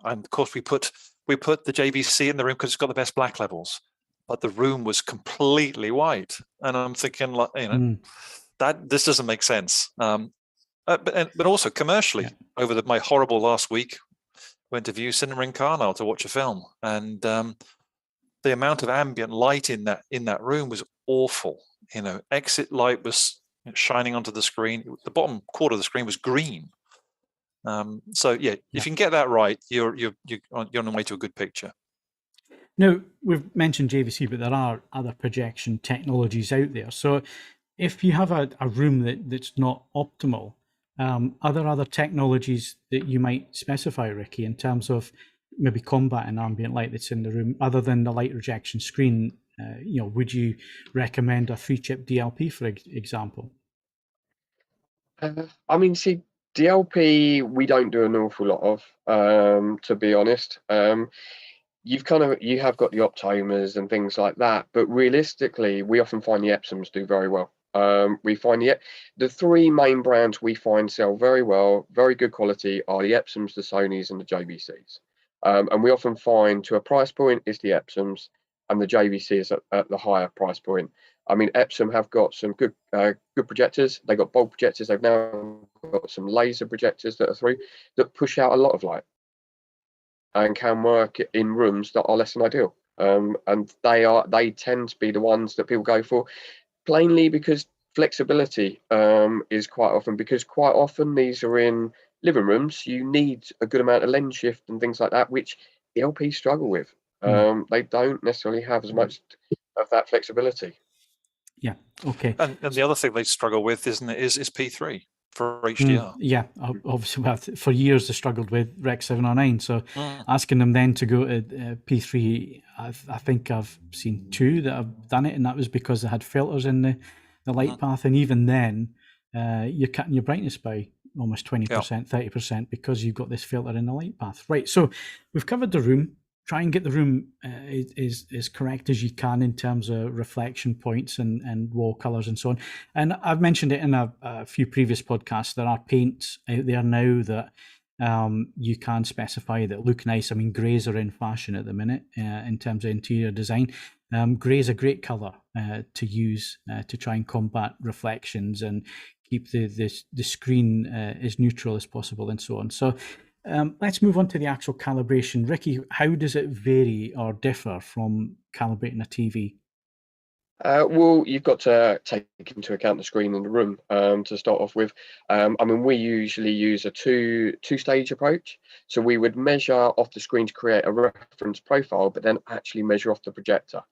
of course we put the JVC in the room because it's got the best black levels, but the room was completely white, and I'm thinking, that this doesn't make sense. But also commercially, over my horrible last week, went to view cinema in Carlisle to watch a film, and the amount of ambient light in that room was awful. Exit light was shining onto the screen. The bottom quarter of the screen was green. If you can get that right, you're on the way to a good picture. Now, we've mentioned JVC, but there are other projection technologies out there. So if you have a room that's not optimal, are there other technologies that you might specify, Ricky, in terms of maybe combating ambient light that's in the room, other than the light rejection screen? Would you recommend a 3-chip DLP, for example? DLP, we don't do an awful lot of, to be honest. You have got the optimers and things like that, but realistically, we often find the Epsoms do very well. We find the 3 main brands we find sell very well, very good quality, are the Epsoms, the Sonys, and the JVCs. And we often find, to a price point, it's the Epsoms, and the JVC is at the higher price point. I mean, Epsom have got some good projectors. They've got bulb projectors. They've now got some laser projectors that push out a lot of light and can work in rooms that are less than ideal. And they tend to be the ones that people go for, plainly because flexibility is quite often these are in living rooms. You need a good amount of lens shift and things like that, which the LPs struggle with. They don't necessarily have as much of that flexibility. Yeah. Okay. And the other thing they struggle with, isn't it, is P3. for HDR. Yeah, obviously, for years they struggled with Rec 709. So Mm. asking them then to go to P3, I think I've seen 2 that have done it, and that was because they had filters in the light path. And even then, you're cutting your brightness by almost 20%, 30% because you've got this filter in the light path. Right, so we've covered the room. Try and get the room as correct as you can in terms of reflection points and wall colors and so on. And I've mentioned it in a few previous podcasts. There are paints out there now that you can specify that look nice. I mean, greys are in fashion at the minute in terms of interior design. Grey is a great color to use to try and combat reflections and keep the screen as neutral as possible and so on. So let's move on to the actual calibration. Ricky, how does it vary or differ from calibrating a TV? Well, you've got to take into account the screen in the room to start off with. I mean, we usually use a two-stage approach. So we would measure off the screen to create a reference profile, but then actually measure off the projector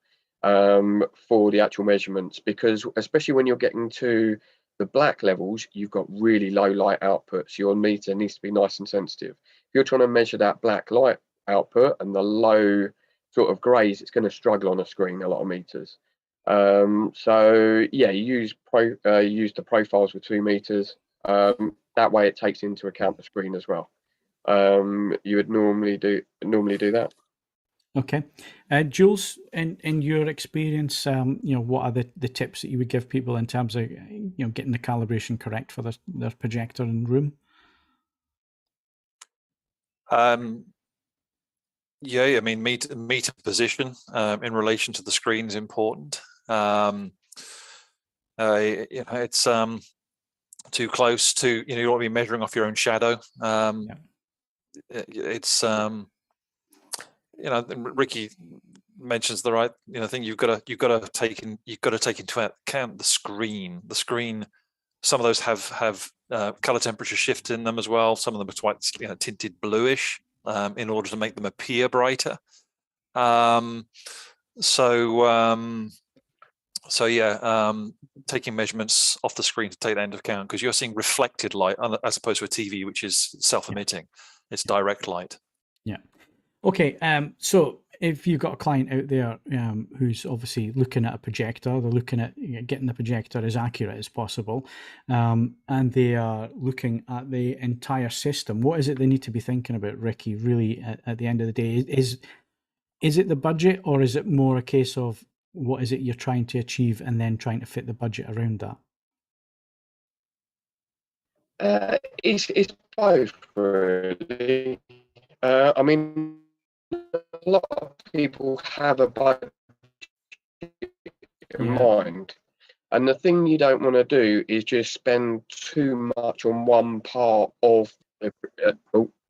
for the actual measurements, because especially when you're getting to the black levels, you've got really low light output. So your meter needs to be nice and sensitive. If you're trying to measure that black light output and the low sort of greys, it's going to struggle on a screen, a lot of meters. So yeah, you use the profiles with 2 meters. That way it takes into account the screen as well. You would normally do that. Okay. Jules, in your experience, what are the tips that you would give people in terms of, getting the calibration correct for their projector and room? Yeah, I mean, meter position in relation to the screen is important. It's too close to, you want to be measuring off your own shadow. It's Ricky mentions the right thing. You've got to take into account the screen. Some of those have color temperature shift in them as well. Some of them are quite tinted bluish in order to make them appear brighter. Taking measurements off the screen to take that into account, because you're seeing reflected light as opposed to a TV, which is self-emitting. It's direct light. Yeah. Okay. So if you've got a client out there who's obviously looking at a projector, they're looking at getting the projector as accurate as possible, and they are looking at the entire system, what is it they need to be thinking about, Ricky, really, at the end of the day? Is it the budget, or is it more a case of what is it you're trying to achieve and then trying to fit the budget around that? It's both, really. I mean, a lot of people have a budget in mind, and the thing you don't want to do is just spend too much on one part of the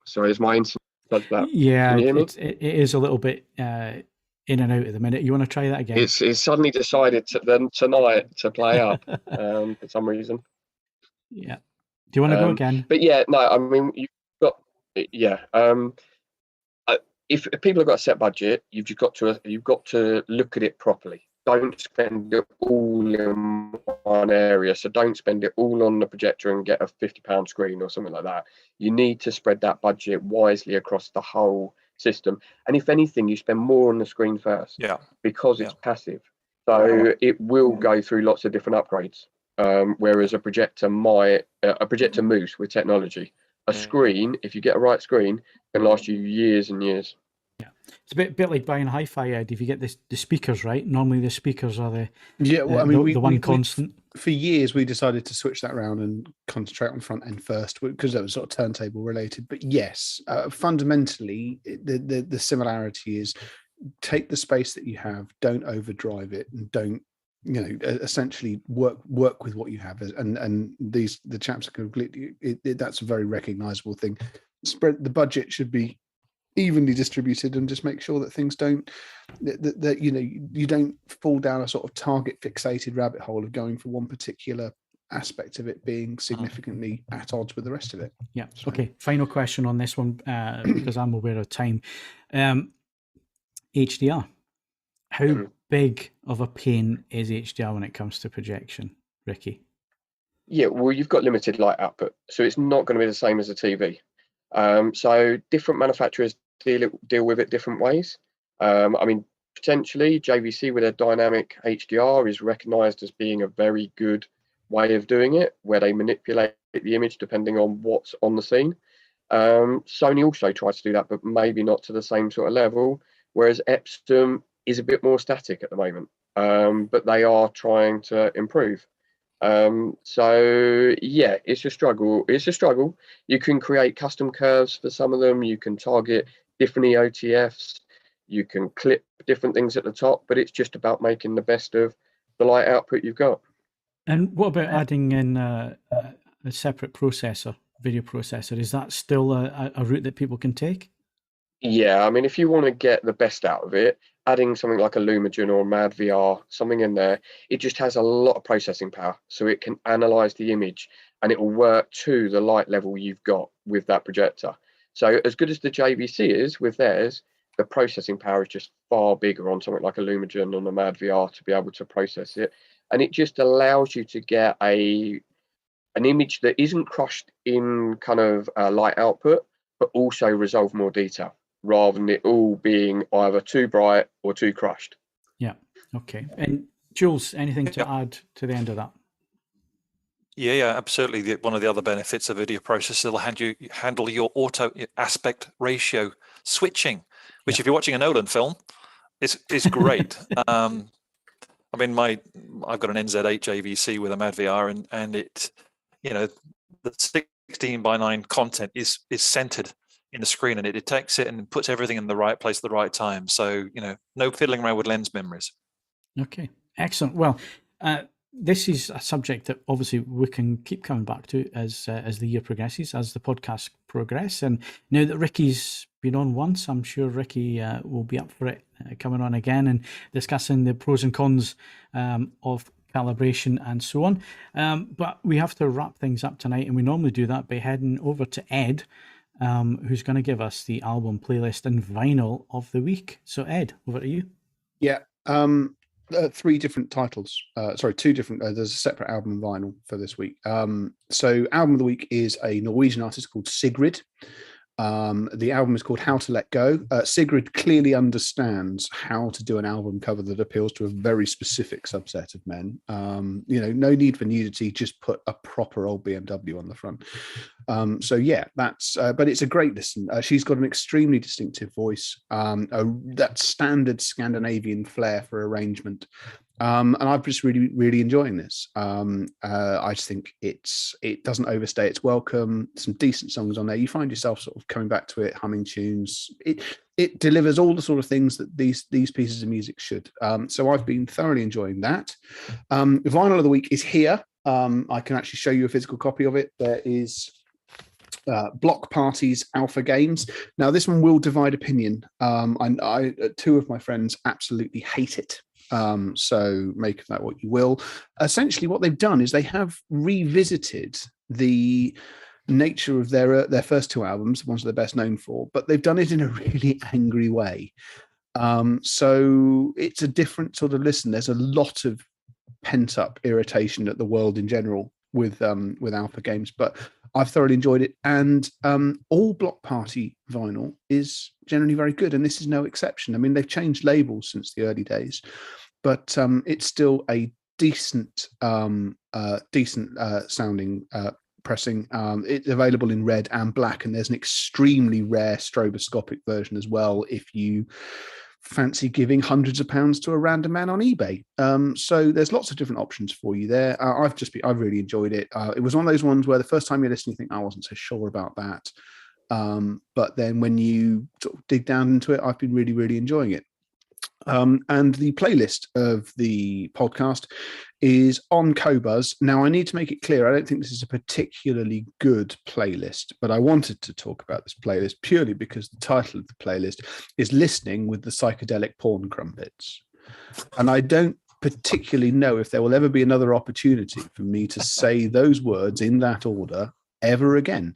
sorry, is my internet does that? Yeah, can you hear me? It is a little bit in and out at the minute. You want to try that again? It's suddenly decided tonight to play up for some reason. Yeah. Do you want to go again? But yeah, no, I mean, you've got if people have got a set budget, you've got to look at it properly. Don't spend it all in one area. So don't spend it all on the projector and get a £50 screen or something like that. You need to spread that budget wisely across the whole system. And if anything, you spend more on the screen first. Yeah. Because it's passive. So it will go through lots of different upgrades. Whereas a projector moves with technology. A screen, if you get a right screen, can last you years and years. Yeah, it's a bit like buying Hi-Fi, Ed. If you get the speakers right, normally the speakers are the one constant. For years, we decided to switch that around and concentrate on front end first because that was sort of turntable related. But yes, fundamentally, the similarity is take the space that you have, don't overdrive it, and don't essentially work with what you have. And the chaps are completely. That's a very recognizable thing. The budget should be evenly distributed, and just make sure that things don't you don't fall down a sort of target fixated rabbit hole of going for one particular aspect of it being significantly at odds with the rest of it. Yeah. So. Okay. Final question on this one, because I'm aware of time. HDR. How big of a pain is HDR when it comes to projection, Ricky? Yeah, well, you've got limited light output, so it's not going to be the same as a TV. So different manufacturers deal with it different ways. I mean, potentially JVC with their dynamic HDR is recognized as being a very good way of doing it, where they manipulate the image depending on what's on the scene. Sony also tries to do that, but maybe not to the same sort of level, whereas Epson is a bit more static at the moment, but they are trying to improve. So yeah, it's a struggle. You can create custom curves for some of them. You can target different EOTFs. You can clip different things at the top, but it's just about making the best of the light output you've got. And what about adding in a separate processor, video processor? Is that still a route that people can take? Yeah, I mean, if you want to get the best out of it, adding something like a Lumagen or a Mad VR, something in there, it just has a lot of processing power. So it can analyze the image and it will work to the light level you've got with that projector. So as good as the JVC is with theirs, the processing power is just far bigger on something like a Lumagen and a Mad VR to be able to process it. And it just allows you to get an image that isn't crushed in kind of light output, but also resolve more detail, rather than it all being either too bright or too crushed. Yeah. Okay. And Jules, anything to add to the end of that? Yeah, absolutely. One of the other benefits of video processor will handle your auto aspect ratio switching, which if you're watching a Nolan film, is great. I mean, I've got an NZ8 JVC with a Mad VR, and it, the 16:9 content is centered in the screen, and it detects it and puts everything in the right place at the right time. So, no fiddling around with lens memories. Okay, excellent. Well, this is a subject that obviously we can keep coming back to as the year progresses, as the podcasts progress. And now that Ricky's been on once, I'm sure Ricky will be up for it coming on again and discussing the pros and cons of calibration and so on. But we have to wrap things up tonight, and we normally do that by heading over to Ed, who's going to give us the album playlist and vinyl of the week. So Ed, over to you. Yeah. 3 different titles. Two different. There's a separate album and vinyl for this week. So album of the week is a Norwegian artist called Sigrid. The album is called How to Let Go. Sigrid clearly understands how to do an album cover that appeals to a very specific subset of men. No need for nudity, just put a proper old BMW on the front. So yeah, that's but it's a great listen. She's got an extremely distinctive voice, that standard Scandinavian flair for arrangement. And I'm just really enjoying this. I just think it doesn't overstay its welcome. Some decent songs on there. You find yourself sort of coming back to it, humming tunes. It delivers all the sort of things that these pieces of music should. So I've been thoroughly enjoying that. Vinyl of the week is here. I can actually show you a physical copy of it. There is Block Party's Alpha Games. Now this one will divide opinion. I 2 of my friends absolutely hate it. So make of that what you will. Essentially, what they've done is they have revisited the nature of their first 2 albums, the ones they're best known for, but they've done it in a really angry way. So it's a different sort of listen. There's a lot of pent up irritation at the world in general with Alpha Games, but I've thoroughly enjoyed it. And all Block Party vinyl is generally very good, and this is no exception. I mean, they've changed labels since the early days, but it's still a decent sounding pressing. It's available in red and black, and there's an extremely rare stroboscopic version as well if you fancy giving hundreds of pounds to a random man on eBay. So there's lots of different options for you there. I've really enjoyed it. It was one of those ones where the first time you listen, you think, I wasn't so sure about that. But then when you sort of dig down into it, I've been really enjoying it. And the playlist of the podcast is on Qobuz. Now, I need to make it clear, I don't think this is a particularly good playlist, but I wanted to talk about this playlist purely because the title of the playlist is Listening with the Psychedelic Porn Crumpets. And I don't particularly know if there will ever be another opportunity for me to say those words in that order ever again.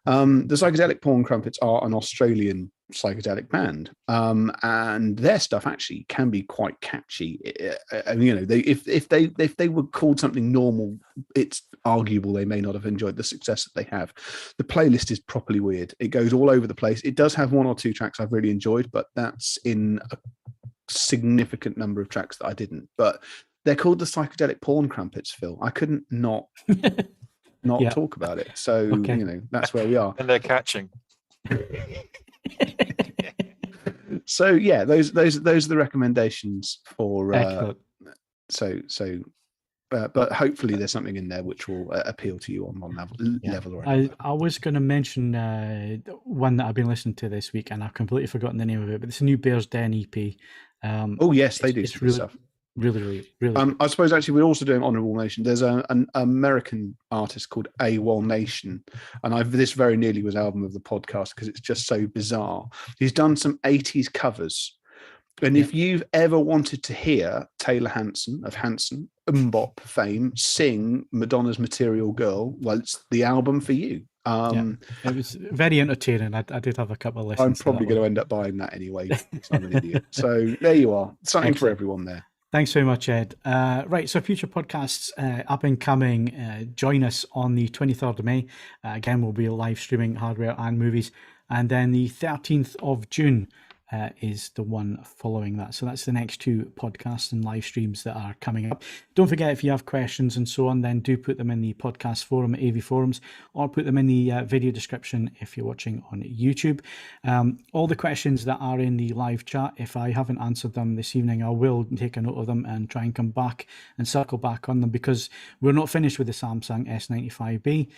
The Psychedelic Porn Crumpets are an Australian psychedelic band, and their stuff actually can be quite catchy. If they were called something normal, it's arguable they may not have enjoyed the success that they have. The playlist is properly weird. It goes all over the place. It does have 1 or 2 tracks I've really enjoyed, but that's in a significant number of tracks that I didn't. But they're called the Psychedelic Porn Crumpets, Phil. I couldn't not talk about it. So that's where we are. And they're catching. So yeah, those are the recommendations for but hopefully there's something in there which will appeal to you on one level or another. I was going to mention one that I've been listening to this week, and I've completely forgotten the name of it, but it's a new Bears Den EP. Oh yes, they do. It's really stuff. Really. I suppose actually we're also doing honourable mention. There's an American artist called AWOL Nation, and this very nearly was album of the podcast because it's just so bizarre. He's done some 80s covers, and if you've ever wanted to hear Taylor Hanson of Hanson Mbop fame sing Madonna's Material Girl, well, it's the album for you. It was very entertaining. I did have a couple of listens. I'm probably going to end up buying that anyway because I'm an idiot. So there you are, something for everyone there. Thanks very much, Ed. Right, so future podcasts up and coming. Join us on the 23rd of May. Again, we'll be live streaming hardware and movies. And then the 13th of June is the one following that. So that's the next 2 podcasts and live streams that are coming up. Don't forget, if you have questions and so on, then do put them in the podcast forum at AV Forums, or put them in the video description if you're watching on YouTube. All the questions that are in the live chat, if I haven't answered them this evening, I will take a note of them and try and come back and circle back on them, because we're not finished with the Samsung S95B.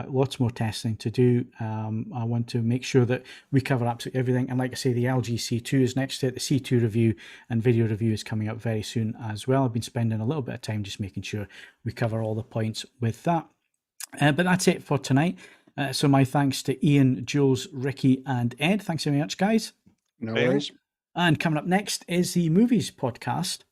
Lots more testing to do. I want to make sure that we cover absolutely everything. And like I say, the LG C2 is next to it. The C2 review and video review is coming up very soon as well. I've been spending a little bit of time just making sure we cover all the points with that. But that's it for tonight. So my thanks to Ian, Jules, Ricky, and Ed. Thanks very much, guys. No worries. And coming up next is the Movies Podcast.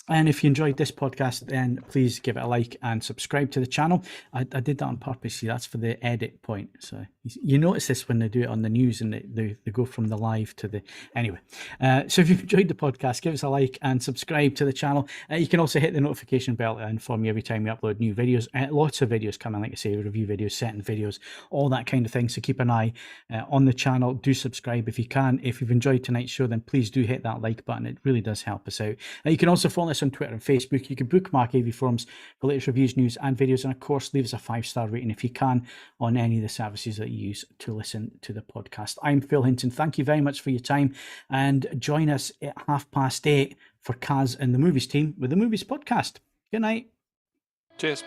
And if you enjoyed this podcast, then please give it a like and subscribe to the channel. I did that on purpose. See, that's for the edit point. So you notice this when they do it on the news and they go from the live to the... Anyway, so if you've enjoyed the podcast, give us a like and subscribe to the channel. You can also hit the notification bell to inform you every time we upload new videos. Lots of videos coming, like I say, review videos, setting videos, all that kind of thing. So keep an eye on the channel. Do subscribe if you can. If you've enjoyed tonight's show, then please do hit that like button. It really does help us out. You can also follow us on Twitter and Facebook. You can bookmark AV Forums for latest reviews, news, and videos. And of course, leave us a 5-star rating if you can on any of the services that you use to listen to the podcast. I'm Phil Hinton. Thank you very much for your time, and join us at 8:30 for Kaz and the Movies team with the Movies Podcast. Good night. Cheers.